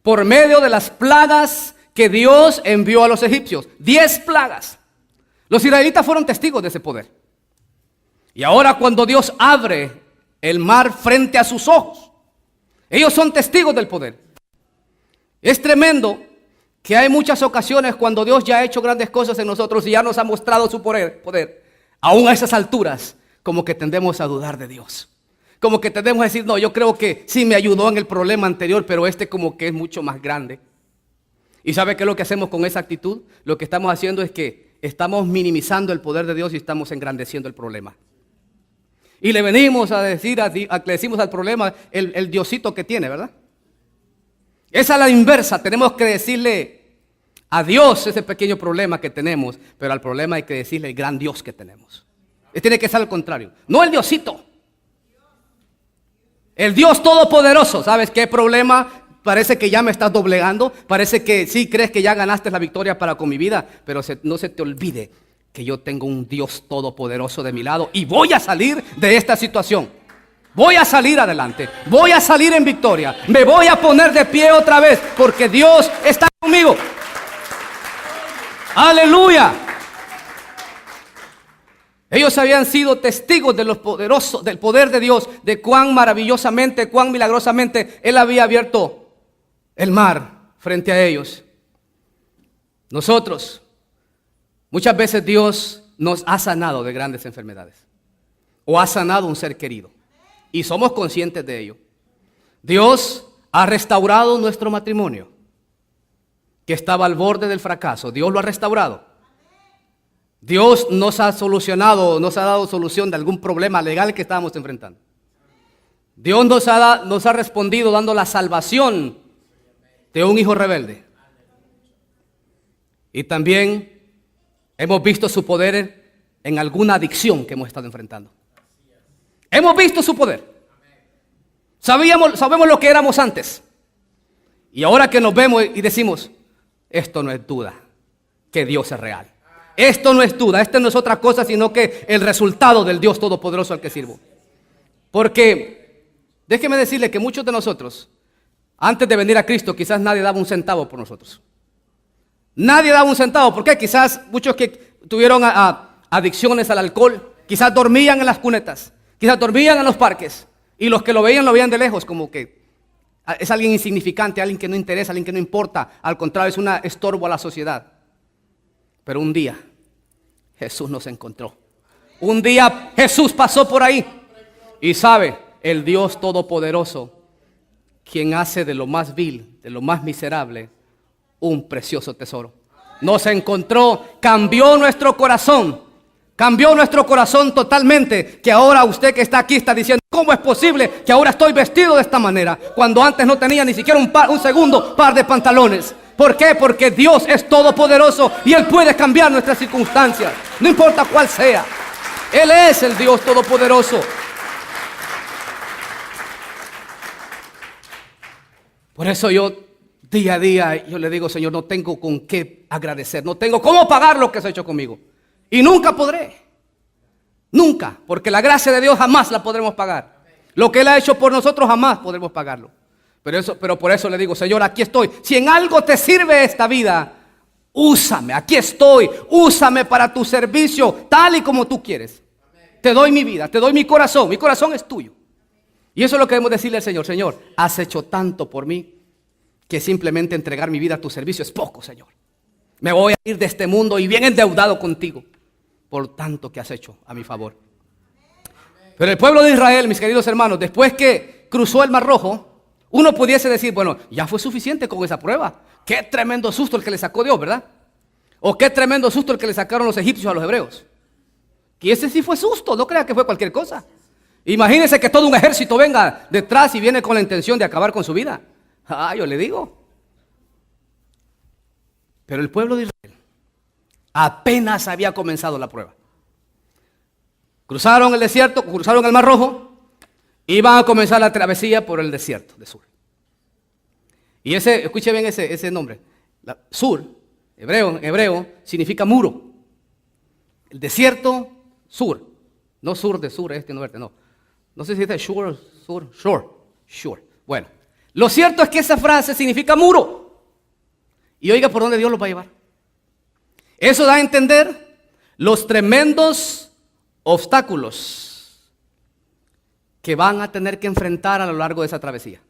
S1: por medio de las plagas que Dios envió a los egipcios. 10 plagas. Los israelitas fueron testigos de ese poder. Y ahora cuando Dios abre el mar frente a sus ojos, ellos son testigos del poder. Es tremendo que hay muchas ocasiones cuando Dios ya ha hecho grandes cosas en nosotros y ya nos ha mostrado su poder. aún a esas alturas, como que tendemos a dudar de Dios. Como que tendemos a decir, no, yo creo que sí me ayudó en el problema anterior, pero este como que es mucho más grande. ¿Y sabe qué es lo que hacemos con esa actitud? Lo que estamos haciendo es que estamos minimizando el poder de Dios y estamos engrandeciendo el problema. Y le venimos a decir, le decimos al problema el Diosito que tiene, ¿verdad? Esa es la inversa. Tenemos que decirle a Dios ese pequeño problema que tenemos, pero al problema hay que decirle el gran Dios que tenemos. Tiene que ser al contrario. No el Diosito. El Dios todopoderoso. ¿Sabes qué problema? Parece que ya me estás doblegando. Parece que sí crees que ya ganaste la victoria para con mi vida. Pero no se te olvide que yo tengo un Dios todopoderoso de mi lado. Y voy a salir de esta situación. Voy a salir adelante. Voy a salir en victoria. Me voy a poner de pie otra vez. Porque Dios está conmigo. Aleluya. Ellos habían sido testigos de los poderosos, del poder de Dios, de cuán maravillosamente, cuán milagrosamente Él había abierto el mar frente a ellos. Nosotros, muchas veces Dios nos ha sanado de grandes enfermedades o ha sanado un ser querido y somos conscientes de ello. Dios ha restaurado nuestro matrimonio que estaba al borde del fracaso. Dios lo ha restaurado. Dios nos ha solucionado, nos ha dado solución de algún problema legal que estábamos enfrentando. Dios nos ha respondido dando la salvación de un hijo rebelde. Y también hemos visto su poder en alguna adicción que hemos estado enfrentando. Hemos visto su poder. Sabemos lo que éramos antes. Y ahora que nos vemos y decimos, esto no es duda, que Dios es real. Esto no es duda, esto no es otra cosa sino que el resultado del Dios todopoderoso al que sirvo. Porque déjeme decirle que muchos de nosotros, antes de venir a Cristo, quizás nadie daba un centavo por nosotros. Nadie daba un centavo. ¿Por qué? Quizás muchos que tuvieron adicciones al alcohol, quizás dormían en las cunetas, quizás dormían en los parques. Y los que lo veían de lejos, como que es alguien insignificante, alguien que no interesa, alguien que no importa. Al contrario, es un estorbo a la sociedad. Pero un día Jesús nos encontró. Un día Jesús pasó por ahí. Y sabe, el Dios todopoderoso, quien hace de lo más vil, de lo más miserable, un precioso tesoro. Nos encontró, cambió nuestro corazón. Cambió nuestro corazón totalmente. Que ahora usted que está aquí está diciendo, ¿cómo es posible que ahora estoy vestido de esta manera? Cuando antes no tenía ni siquiera un segundo par de pantalones. ¿Por qué? Porque Dios es todopoderoso y Él puede cambiar nuestras circunstancias, no importa cuál sea. Él es el Dios todopoderoso. Por eso yo día a día yo le digo, Señor, no tengo con qué agradecer, no tengo cómo pagar lo que has hecho conmigo. Y nunca podré, nunca, porque la gracia de Dios jamás la podremos pagar. Lo que Él ha hecho por nosotros jamás podremos pagarlo. Pero por eso le digo, Señor, aquí estoy. Si en algo te sirve esta vida, úsame, aquí estoy. Úsame para tu servicio, tal y como tú quieres. Te doy mi vida, te doy mi corazón es tuyo. Y eso es lo que debemos decirle al Señor. Señor, has hecho tanto por mí que simplemente entregar mi vida a tu servicio es poco, Señor. Me voy a ir de este mundo y bien endeudado contigo por tanto que has hecho a mi favor. Pero el pueblo de Israel, mis queridos hermanos, después que cruzó el Mar Rojo, uno pudiese decir, bueno, ya fue suficiente con esa prueba. Qué tremendo susto el que le sacó Dios, ¿verdad? O qué tremendo susto el que le sacaron los egipcios a los hebreos. Que ese sí fue susto, no crea que fue cualquier cosa. Imagínense que todo un ejército venga detrás y viene con la intención de acabar con su vida. Yo le digo. Pero el pueblo de Israel apenas había comenzado la prueba. Cruzaron el desierto, cruzaron el Mar Rojo. Iban a comenzar la travesía por el desierto de Sur. Y escuche bien ese nombre. Sur, hebreo, significa muro. El desierto, sur. No sur de sur, este norte, no. No sé si dice shore, sur, shore. Bueno, lo cierto es que esa frase significa muro. Y oiga por dónde Dios los va a llevar. Eso da a entender los tremendos obstáculos que van a tener que enfrentar a lo largo de esa travesía.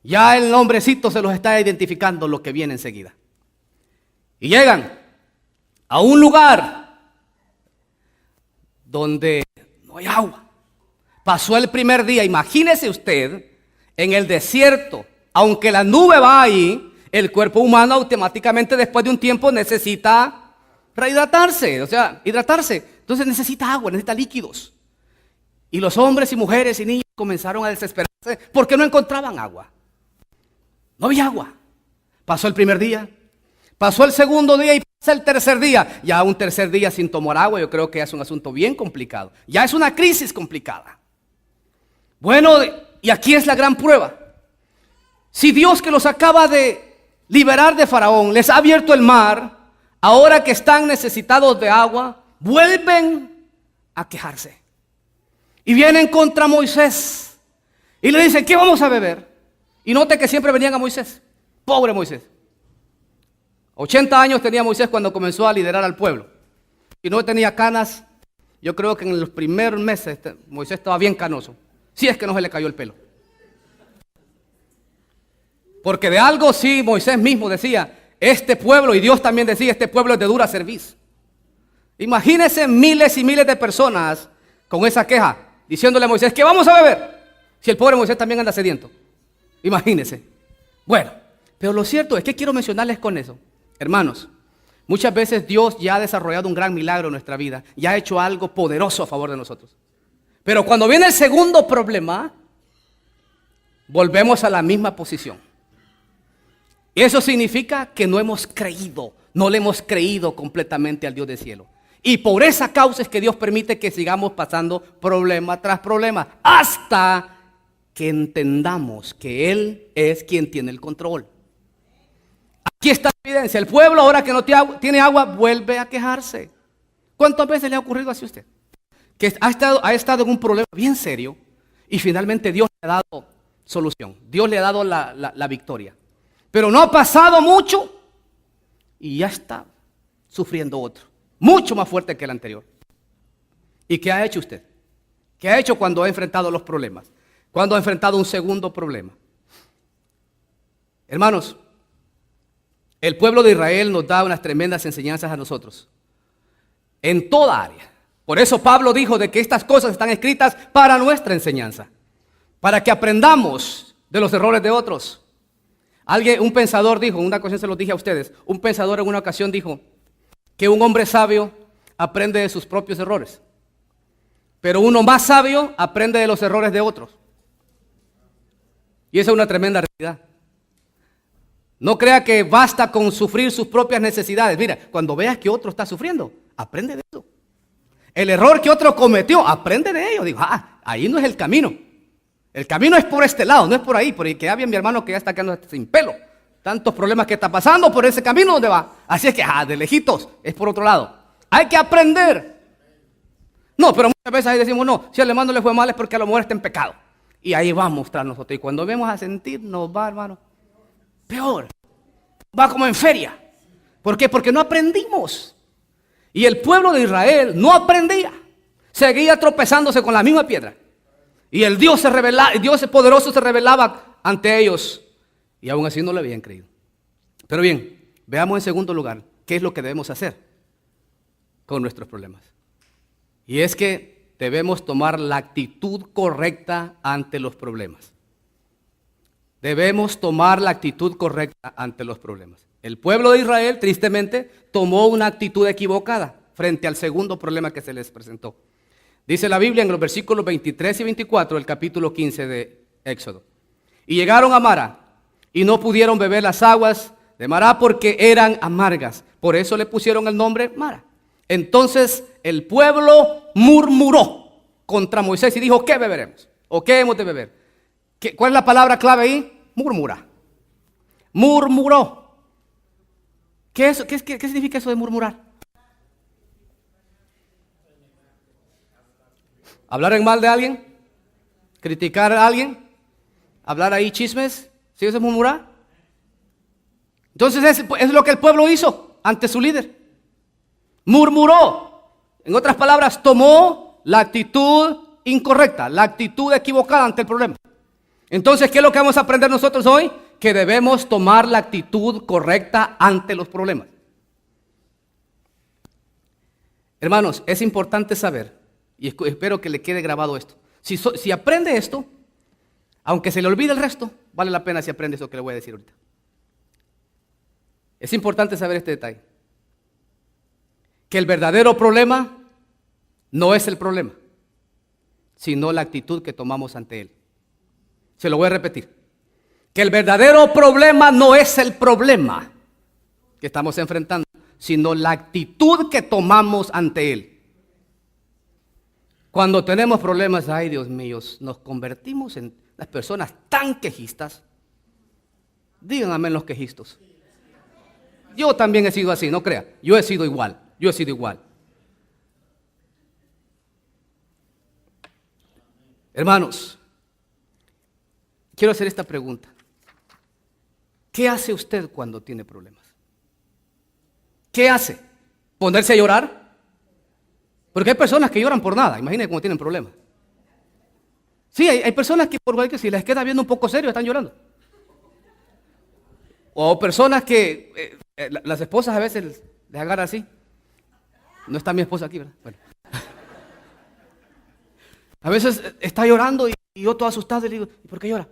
S1: Ya el nombrecito se los está identificando lo que viene enseguida. Y llegan a un lugar donde no hay agua. Pasó el primer día, imagínese usted, en el desierto, aunque la nube va ahí, el cuerpo humano automáticamente después de un tiempo necesita rehidratarse, o sea, hidratarse. Entonces necesita agua, necesita líquidos. Y los hombres y mujeres y niños comenzaron a desesperarse porque no encontraban agua. No había agua. Pasó el primer día, pasó el segundo día y pasa el tercer día. Ya un tercer día sin tomar agua, yo creo que es un asunto bien complicado. Ya es una crisis complicada. Bueno, y aquí es la gran prueba. Si Dios, que los acaba de liberar de Faraón, les ha abierto el mar, ahora que están necesitados de agua, vuelven a quejarse. Y vienen contra Moisés y le dicen, ¿qué vamos a beber? Y note que siempre venían a Moisés. Pobre Moisés. 80 años tenía Moisés cuando comenzó a liderar al pueblo. Y no tenía canas. Yo creo que en los primeros meses Moisés estaba bien canoso. Si es que no se le cayó el pelo. Porque de algo sí Moisés mismo decía, este pueblo, y Dios también decía, este pueblo es de dura cerviz. Imagínense miles y miles de personas con esa queja, diciéndole a Moisés, ¿qué vamos a beber? Si el pobre Moisés también anda sediento. Imagínense. Bueno, pero lo cierto es que quiero mencionarles con eso. Hermanos, muchas veces Dios ya ha desarrollado un gran milagro en nuestra vida, ya ha hecho algo poderoso a favor de nosotros. Pero cuando viene el segundo problema, volvemos a la misma posición. Y eso significa que no hemos creído, no le hemos creído completamente al Dios del cielo. Y por esa causa es que Dios permite que sigamos pasando problema tras problema, hasta que entendamos que Él es quien tiene el control. Aquí está la evidencia. El pueblo, ahora que no tiene agua, vuelve a quejarse. ¿Cuántas veces le ha ocurrido así a usted? Que ha estado en un problema bien serio y finalmente Dios le ha dado solución. Dios le ha dado la victoria. Pero no ha pasado mucho y ya está sufriendo otro, mucho más fuerte que el anterior. ¿Y qué ha hecho usted? ¿Qué ha hecho cuando ha enfrentado los problemas? Cuando ha enfrentado un segundo problema. Hermanos, el pueblo de Israel nos da unas tremendas enseñanzas a nosotros, en toda área. Por eso Pablo dijo de que estas cosas están escritas para nuestra enseñanza, para que aprendamos de los errores de otros. Un pensador dijo, una ocasión se lo dije a ustedes, un pensador en una ocasión dijo que un hombre sabio aprende de sus propios errores, pero uno más sabio aprende de los errores de otros. Y esa es una tremenda realidad. No crea que basta con sufrir sus propias necesidades. Mira, cuando veas que otro está sufriendo, aprende de eso. El error que otro cometió, aprende de ello. Digo, ahí no es el camino. El camino es por este lado, no es por ahí. Porque ya vi a mi hermano que ya está quedando sin pelo. Tantos problemas que está pasando por ese camino donde va. Así es que, de lejitos, es por otro lado. Hay que aprender. No, pero muchas veces ahí decimos, no, si al hermano le fue mal es porque a lo mejor está en pecado. Y ahí vamos tras nosotros. Y cuando vemos a sentir, nos va, hermano, peor. Va como en feria. ¿Por qué? Porque no aprendimos. Y el pueblo de Israel no aprendía. Seguía tropezándose con la misma piedra. Y el Dios poderoso se revelaba ante ellos. Y aún así no le habían creído. Pero bien, veamos en segundo lugar qué es lo que debemos hacer con nuestros problemas. Y es que debemos tomar la actitud correcta ante los problemas. Debemos tomar la actitud correcta ante los problemas. El pueblo de Israel, tristemente, tomó una actitud equivocada frente al segundo problema que se les presentó. Dice la Biblia en los versículos 23 y 24 del capítulo 15 de Éxodo. Y llegaron a Mara y no pudieron beber las aguas de Mara porque eran amargas. Por eso le pusieron el nombre Mara. Entonces el pueblo murmuró contra Moisés y dijo, ¿qué beberemos? ¿O qué hemos de beber? ¿Cuál es la palabra clave ahí? Murmura. Murmuró. ¿Qué significa eso de murmurar? ¿Hablar en mal de alguien? ¿Criticar a alguien? ¿Hablar ahí chismes? ¿Sí eso es murmurar? Entonces es lo que el pueblo hizo ante su líder. Murmuró. En otras palabras, tomó la actitud incorrecta, la actitud equivocada ante el problema. Entonces, ¿qué es lo que vamos a aprender nosotros hoy? Que debemos tomar la actitud correcta ante los problemas. Hermanos, es importante saber Y espero que le quede grabado esto. Si aprende esto, aunque se le olvide el resto, vale la pena si aprende eso que le voy a decir ahorita. Es importante saber este detalle. Que el verdadero problema no es el problema, sino la actitud que tomamos ante él. Se lo voy a repetir. Que el verdadero problema no es el problema que estamos enfrentando, sino la actitud que tomamos ante él. Cuando tenemos problemas, ay Dios mío, nos convertimos en las personas tan quejistas. Digan amén los quejistas. Yo también he sido así, no crea. Yo he sido igual. Hermanos, quiero hacer esta pregunta. ¿Qué hace usted cuando tiene problemas? ¿Qué hace? ¿Ponerse a llorar? Porque hay personas que lloran por nada. Imagínense cuando tienen problemas. Sí, hay personas que por cualquier, si les queda viendo un poco serio, están llorando. O personas que las esposas a veces les agarran así. No está mi esposa aquí, ¿verdad? Bueno. A veces está llorando y yo todo asustado y le digo, ¿y por qué llora?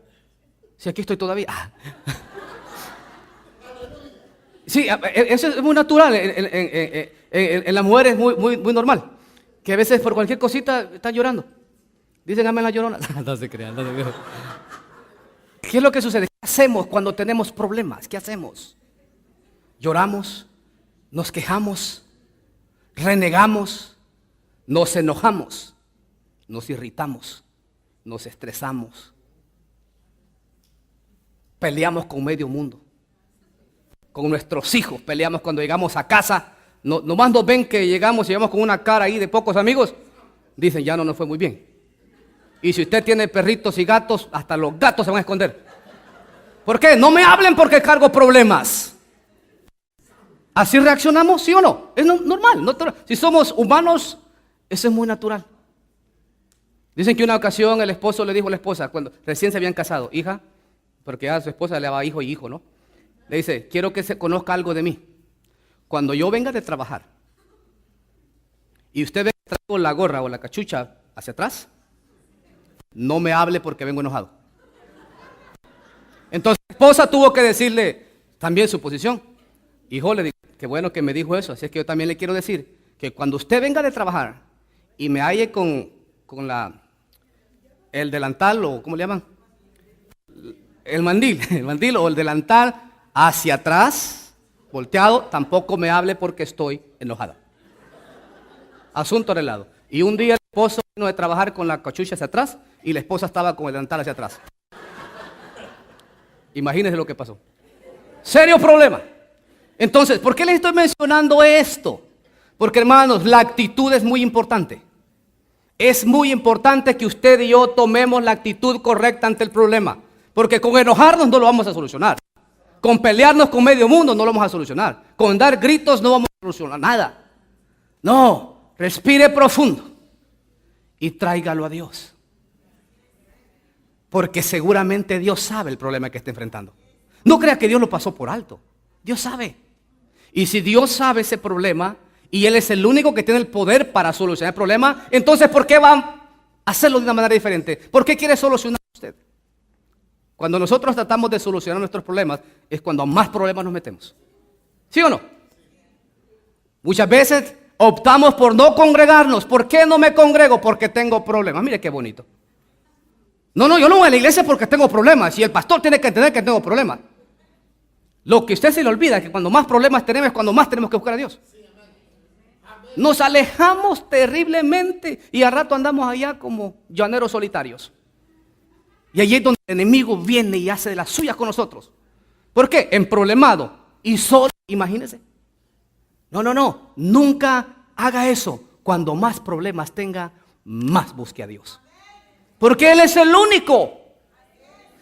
S1: Si aquí estoy todavía. Sí, eso es muy natural. En las mujeres es muy normal. Que a veces por cualquier cosita están llorando. Dicen, amén la llorona. No se crean, no se crean. ¿Qué es lo que sucede? ¿Qué hacemos cuando tenemos problemas? ¿Qué hacemos? Lloramos, nos quejamos, renegamos, nos enojamos, nos irritamos, nos estresamos, peleamos con medio mundo, con nuestros hijos, peleamos cuando llegamos a casa, nomás nos ven que llegamos con una cara ahí de pocos amigos, dicen ya no nos fue muy bien. Y si usted tiene perritos y gatos, hasta los gatos se van a esconder. ¿Por qué? No me hablen porque cargo problemas. ¿Así reaccionamos, sí o no? Es normal. Si somos humanos, eso es muy natural. Dicen que una ocasión el esposo le dijo a la esposa, cuando recién se habían casado, hija, porque a su esposa le daba hijo y hijo, ¿no? Le dice, quiero que se conozca algo de mí. Cuando yo venga de trabajar y usted ve que traigo la gorra o la cachucha hacia atrás, no me hable porque vengo enojado. Entonces la esposa tuvo que decirle también su posición. Hijo, le digo, qué bueno que me dijo eso, así es que yo también le quiero decir que cuando usted venga de trabajar y me halle con el delantal o ¿cómo le llaman? El mandil o el delantal hacia atrás, volteado, tampoco me hable porque estoy enojada. Asunto arreglado. Y un día el esposo vino de trabajar con la cachucha hacia atrás y la esposa estaba con el delantal hacia atrás. Imagínense lo que pasó. Serio problema. Entonces, ¿por qué les estoy mencionando esto? Porque, hermanos, la actitud es muy importante. Es muy importante que usted y yo tomemos la actitud correcta ante el problema. Porque con enojarnos no lo vamos a solucionar. Con pelearnos con medio mundo no lo vamos a solucionar. Con dar gritos no vamos a solucionar nada. No, respire profundo y tráigalo a Dios. Porque seguramente Dios sabe el problema que está enfrentando. No crea que Dios lo pasó por alto. Dios sabe. Y si Dios sabe ese problema y Él es el único que tiene el poder para solucionar el problema, entonces ¿por qué va a hacerlo de una manera diferente? ¿Por qué quiere solucionar usted? Cuando nosotros tratamos de solucionar nuestros problemas es cuando más problemas nos metemos. ¿Sí o no? Muchas veces optamos por no congregarnos. ¿Por qué no me congrego? Porque tengo problemas. Mire qué bonito. No, yo no voy a la iglesia porque tengo problemas. Y el pastor tiene que entender que tengo problemas. Lo que usted se le olvida es que cuando más problemas tenemos es cuando más tenemos que buscar a Dios. Nos alejamos terriblemente y al rato andamos allá como llaneros solitarios. Y allí es donde el enemigo viene y hace de las suyas con nosotros. ¿Por qué? Emproblemado y solo, imagínese. No, nunca haga eso. Cuando más problemas tenga, más busque a Dios. Porque Él es el único.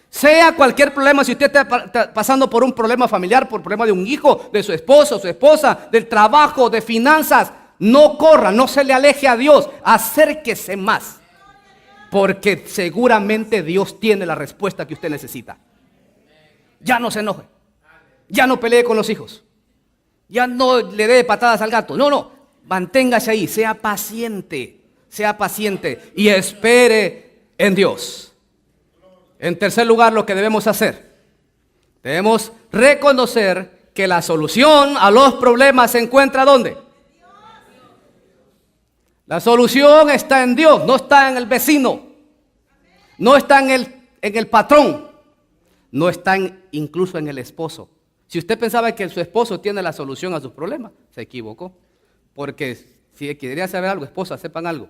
S1: Sea cualquier problema, si usted está pasando por un problema familiar, por problema de un hijo, de su esposo, su esposa, del trabajo, de finanzas, no corra, no se le aleje a Dios, acérquese más. Porque seguramente Dios tiene la respuesta que usted necesita. Ya no se enoje, ya no pelee con los hijos, ya no le dé patadas al gato. No, manténgase ahí, sea paciente. sea paciente y espere en Dios. En tercer lugar, lo que debemos hacer, debemos reconocer que la solución a los problemas se encuentra ¿dónde? La solución está en Dios, no está en el vecino, no está en el patrón, no está incluso en el esposo. Si usted pensaba que su esposo tiene la solución a sus problemas, se equivocó. Porque si quería saber algo, esposa, sepan algo,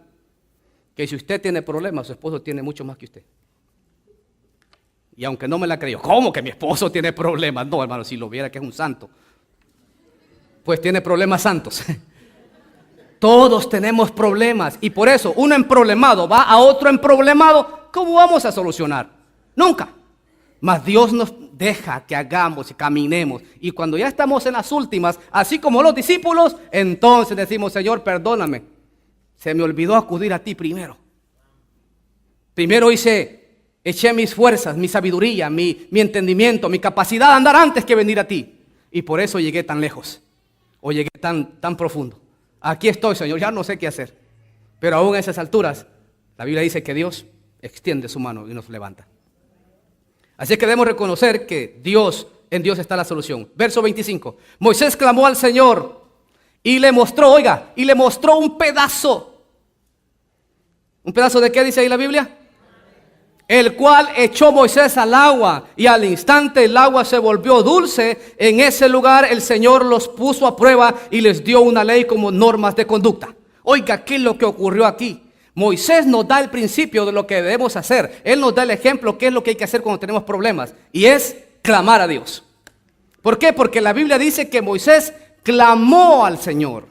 S1: que si usted tiene problemas, su esposo tiene mucho más que usted. Y aunque no me la creyó, ¿cómo que mi esposo tiene problemas? No, hermano, si lo viera que es un santo, pues tiene problemas santos. Todos tenemos problemas y por eso uno emproblemado va a otro emproblemado. ¿Cómo vamos a solucionar? Nunca. Mas Dios nos deja que hagamos y caminemos. Y cuando ya estamos en las últimas, así como los discípulos, entonces decimos, Señor, perdóname. Se me olvidó acudir a ti primero. Primero eché mis fuerzas, mi sabiduría, mi entendimiento, mi capacidad de andar antes que venir a ti. Y por eso llegué tan lejos. O llegué tan profundo. Aquí estoy, Señor, ya no sé qué hacer. Pero aún a esas alturas, la Biblia dice que Dios extiende su mano y nos levanta. Así que debemos reconocer que en Dios está la solución. Verso 25. Moisés clamó al Señor y le mostró, y le mostró un pedazo. ¿Un pedazo de qué dice ahí la Biblia? El cual echó Moisés al agua y al instante el agua se volvió dulce. En ese lugar el Señor los puso a prueba y les dio una ley como normas de conducta. Oiga, ¿qué es lo que ocurrió aquí? Moisés nos da el principio de lo que debemos hacer. Él nos da el ejemplo, qué es lo que hay que hacer cuando tenemos problemas. Y es clamar a Dios. ¿Por qué? Porque la Biblia dice que Moisés clamó al Señor.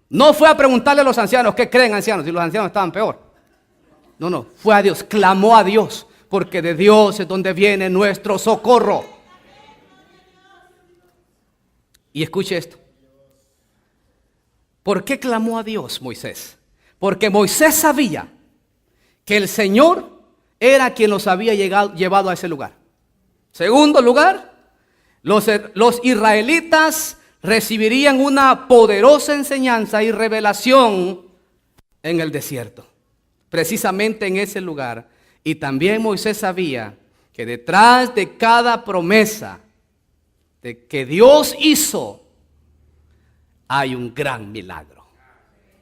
S1: No fue a preguntarle a los ancianos, ¿qué creen ancianos? Si los ancianos estaban peor. No, fue a Dios, clamó a Dios. Porque de Dios es donde viene nuestro socorro. Y escuche esto. ¿Por qué clamó a Dios Moisés? Porque Moisés sabía que el Señor era quien los había llevado a ese lugar. Segundo lugar, los israelitas recibirían una poderosa enseñanza y revelación en el desierto. Precisamente en ese lugar. Y también Moisés sabía que detrás de cada promesa que Dios hizo, hay un gran milagro.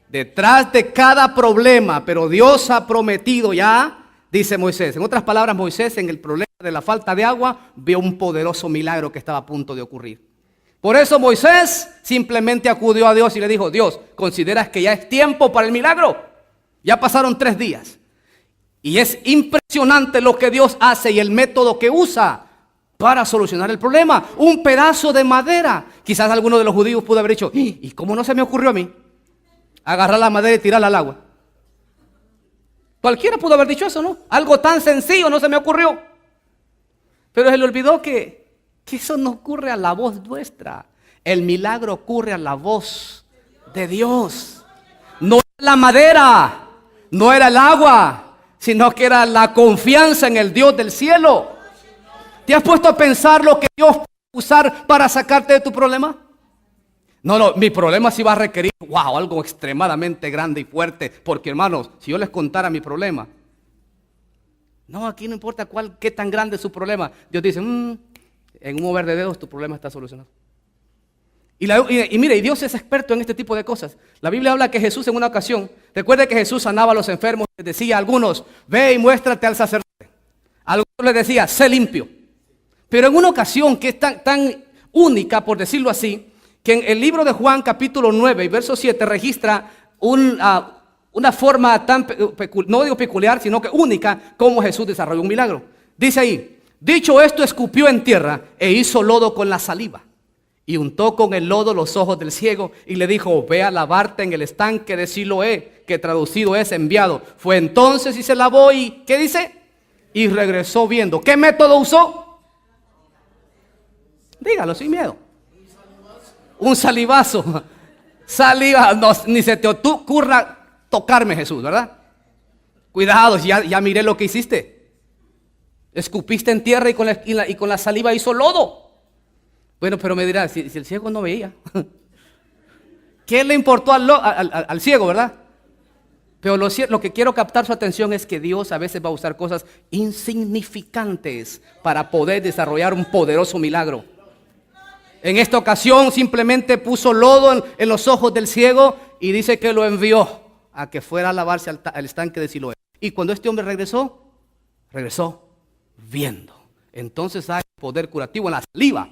S1: Detrás de cada problema, pero Dios ha prometido ya, dice Moisés. En otras palabras, Moisés en el problema de la falta de agua vio un poderoso milagro que estaba a punto de ocurrir. Por eso Moisés simplemente acudió a Dios y le dijo, Dios, ¿consideras que ya es tiempo para el milagro? Ya pasaron 3 días. Y es impresionante lo que Dios hace y el método que usa para solucionar el problema. Un pedazo de madera. Quizás alguno de los judíos pudo haber dicho, ¿y cómo no se me ocurrió a mí? Agarrar la madera y tirarla al agua. Cualquiera pudo haber dicho eso, ¿no? Algo tan sencillo no se me ocurrió. Pero se le olvidó que eso no ocurre a la voz nuestra. El milagro ocurre a la voz de Dios. No era la madera, no era el agua, sino que era la confianza en el Dios del cielo. ¿Te has puesto a pensar lo que Dios puede usar para sacarte de tu problema? No, mi problema sí va a requerir, algo extremadamente grande y fuerte. Porque hermanos, si yo les contara mi problema, no, aquí no importa qué tan grande es su problema. Dios dice, en un mover de dedos tu problema está solucionado. Y mire, Dios es experto en este tipo de cosas. La Biblia habla que Jesús en una ocasión, recuerde que Jesús sanaba a los enfermos, les decía a algunos, ve y muéstrate al sacerdote. A algunos les decía, sé limpio. Pero en una ocasión que es tan única, por decirlo así, que en el libro de Juan capítulo 9 y verso 7 registra una forma tan, no digo peculiar, sino que única, como Jesús desarrolló un milagro. Dice ahí, dicho esto, escupió en tierra e hizo lodo con la saliva. Y untó con el lodo los ojos del ciego y le dijo, ve a lavarte en el estanque de Siloé, que traducido es enviado. Fue entonces y se lavó y, ¿qué dice? Y regresó viendo. ¿Qué método usó? Dígalo sin miedo. Un salivazo. Saliva, no, ni se te ocurra tocarme, Jesús, ¿verdad? Cuidado, ya miré lo que hiciste. Escupiste en tierra y con la saliva hizo lodo. Bueno, pero me dirá, si el ciego no veía. ¿Qué le importó al ciego, verdad? Pero lo que quiero captar su atención es que Dios a veces va a usar cosas insignificantes para poder desarrollar un poderoso milagro. En esta ocasión simplemente puso lodo en los ojos del ciego y dice que lo envió a que fuera a lavarse al estanque de Siloé. Y cuando este hombre regresó viendo. Entonces hay poder curativo en la saliva.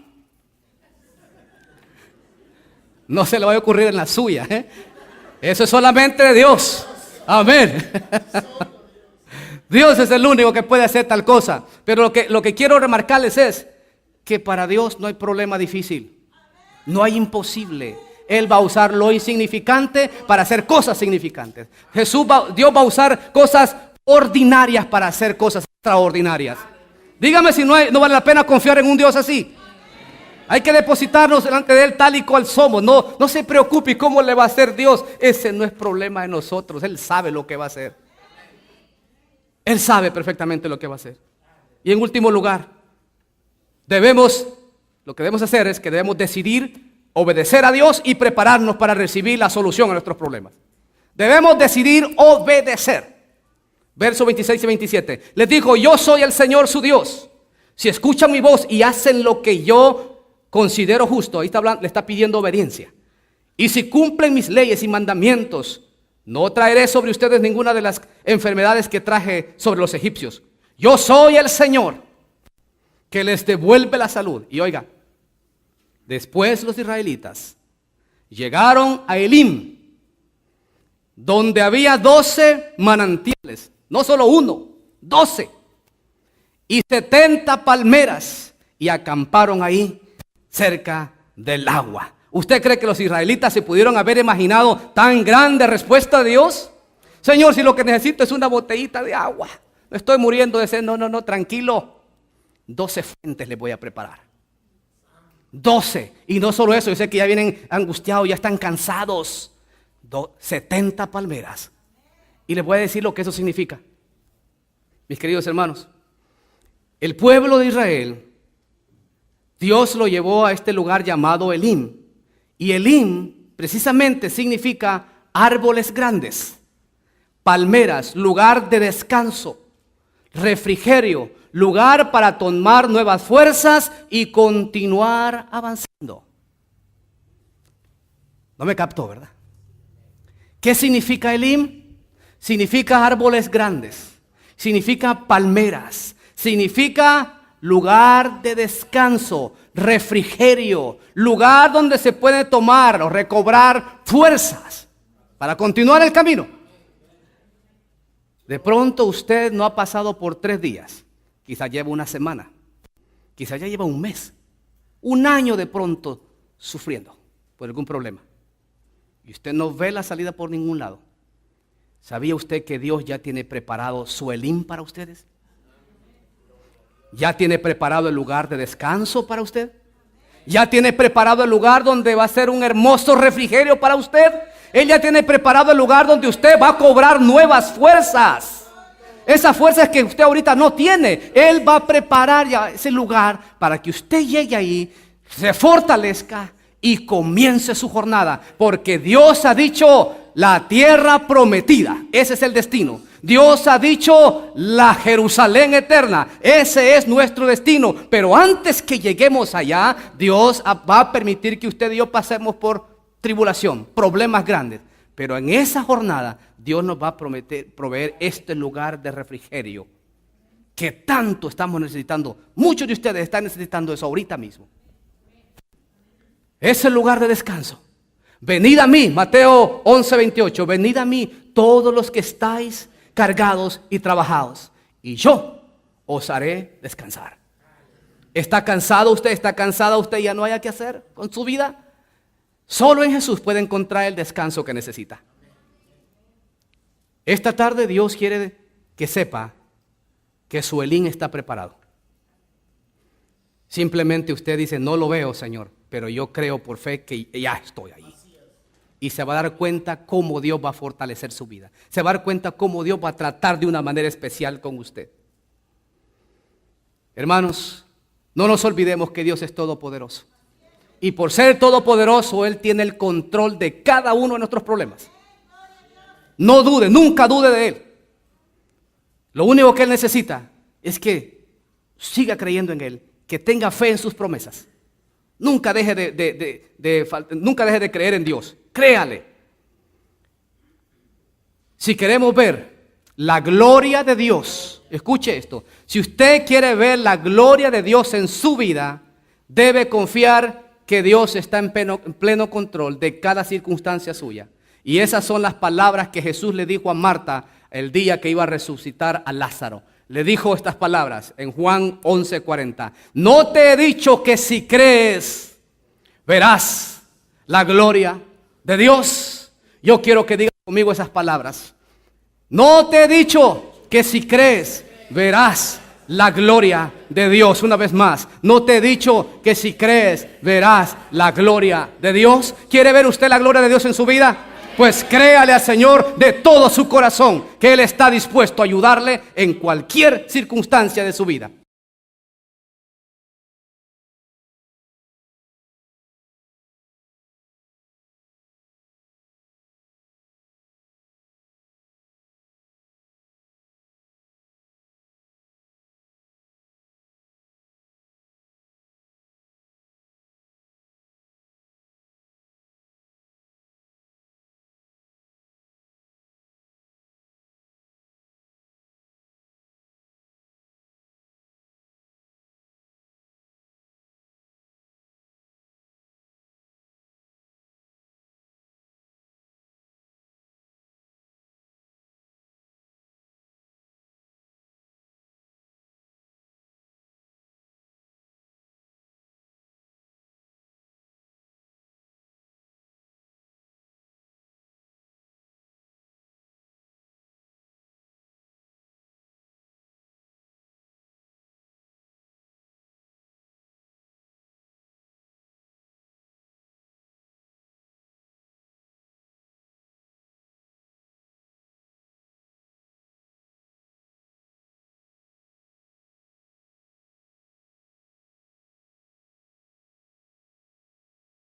S1: No se le va a ocurrir en la suya, ¿eh? Eso es solamente de Dios. Amén. Dios es el único que puede hacer tal cosa. Pero lo que quiero remarcarles es que para Dios no hay problema difícil. No hay imposible. Él va a usar lo insignificante para hacer cosas significantes. Dios va a usar cosas ordinarias para hacer cosas extraordinarias. Dígame si no vale la pena confiar en un Dios así. Hay que depositarnos delante de Él tal y cual somos. No se preocupe cómo le va a hacer Dios. Ese no es problema de nosotros. Él sabe lo que va a hacer. Él sabe perfectamente lo que va a hacer. Y en último lugar, lo que debemos hacer es que debemos decidir obedecer a Dios y prepararnos para recibir la solución a nuestros problemas. Debemos decidir obedecer. Versos 26 y 27. Les dijo: yo soy el Señor su Dios. Si escuchan mi voz y hacen lo que yo considero justo, ahí está hablando, le está pidiendo obediencia. Y si cumplen mis leyes y mandamientos, no traeré sobre ustedes ninguna de las enfermedades que traje sobre los egipcios. Yo soy el Señor que les devuelve la salud. Y oiga, después los israelitas llegaron a Elim, donde había 12 manantiales, no solo uno, 12, y 70 palmeras, y acamparon ahí cerca del agua. ¿Usted cree que los israelitas se pudieron haber imaginado tan grande respuesta de Dios? Señor, si lo que necesito es una botellita de agua, me estoy muriendo de sed. No, tranquilo. 12 fuentes les voy a preparar. 12. Y no solo eso, yo sé que ya vienen angustiados, ya están cansados. 70 palmeras. Y les voy a decir lo que eso significa. Mis queridos hermanos, el pueblo de Israel, Dios lo llevó a este lugar llamado Elim. Y Elim precisamente significa árboles grandes, palmeras, lugar de descanso, refrigerio, lugar para tomar nuevas fuerzas y continuar avanzando. No me captó, ¿verdad? ¿Qué significa Elim? Significa árboles grandes, significa palmeras, significa lugar de descanso, refrigerio, lugar donde se puede tomar o recobrar fuerzas para continuar el camino. De pronto usted no ha pasado por 3 días, quizá lleva una semana, quizá ya lleva un mes, un año de pronto sufriendo por algún problema. Y usted no ve la salida por ningún lado. ¿Sabía usted que Dios ya tiene preparado su Elim para ustedes? ¿Ya tiene preparado el lugar de descanso para usted? ¿Ya tiene preparado el lugar donde va a ser un hermoso refrigerio para usted? Él ya tiene preparado el lugar donde usted va a cobrar nuevas fuerzas. Esas fuerzas que usted ahorita no tiene. Él va a preparar ya ese lugar para que usted llegue ahí, se fortalezca y comience su jornada. Porque Dios ha dicho la tierra prometida. Ese es el destino. Dios ha dicho la Jerusalén eterna. Ese es nuestro destino. Pero antes que lleguemos allá, Dios va a permitir que usted y yo pasemos por tribulación, problemas grandes. Pero en esa jornada, Dios nos va a proveer este lugar de refrigerio que tanto estamos necesitando. Muchos de ustedes están necesitando eso ahorita mismo. Es el lugar de descanso. Venid a mí, Mateo 11:28. Venid a mí todos los que estáis cargados y trabajados, y yo os haré descansar. ¿Está cansado usted? ¿Está cansada usted? ¿Ya no haya que hacer con su vida? Solo en Jesús puede encontrar el descanso que necesita. Esta tarde Dios quiere que sepa que su Elim está preparado. Simplemente usted dice: no lo veo, Señor, pero yo creo por fe que ya estoy ahí. Y se va a dar cuenta cómo Dios va a fortalecer su vida. Se va a dar cuenta cómo Dios va a tratar de una manera especial con usted. Hermanos, no nos olvidemos que Dios es todopoderoso. Y por ser todopoderoso, Él tiene el control de cada uno de nuestros problemas. No dude, nunca dude de Él. Lo único que Él necesita es que siga creyendo en Él, que tenga fe en sus promesas. Nunca deje nunca deje de creer en Dios. Créale. Si queremos ver la gloria de Dios, escuche esto. Si usted quiere ver la gloria de Dios en su vida, debe confiar que Dios está en pleno control de cada circunstancia suya. Y esas son las palabras que Jesús le dijo a Marta el día que iba a resucitar a Lázaro. Le dijo estas palabras en Juan 11:40. No te he dicho que si crees, verás la gloria de Dios. Yo quiero que diga conmigo esas palabras. No te he dicho que si crees, verás la gloria de Dios. Una vez más, no te he dicho que si crees, verás la gloria de Dios. ¿Quiere ver usted la gloria de Dios en su vida? Pues créale al Señor de todo su corazón que Él está dispuesto a ayudarle en cualquier circunstancia de su vida.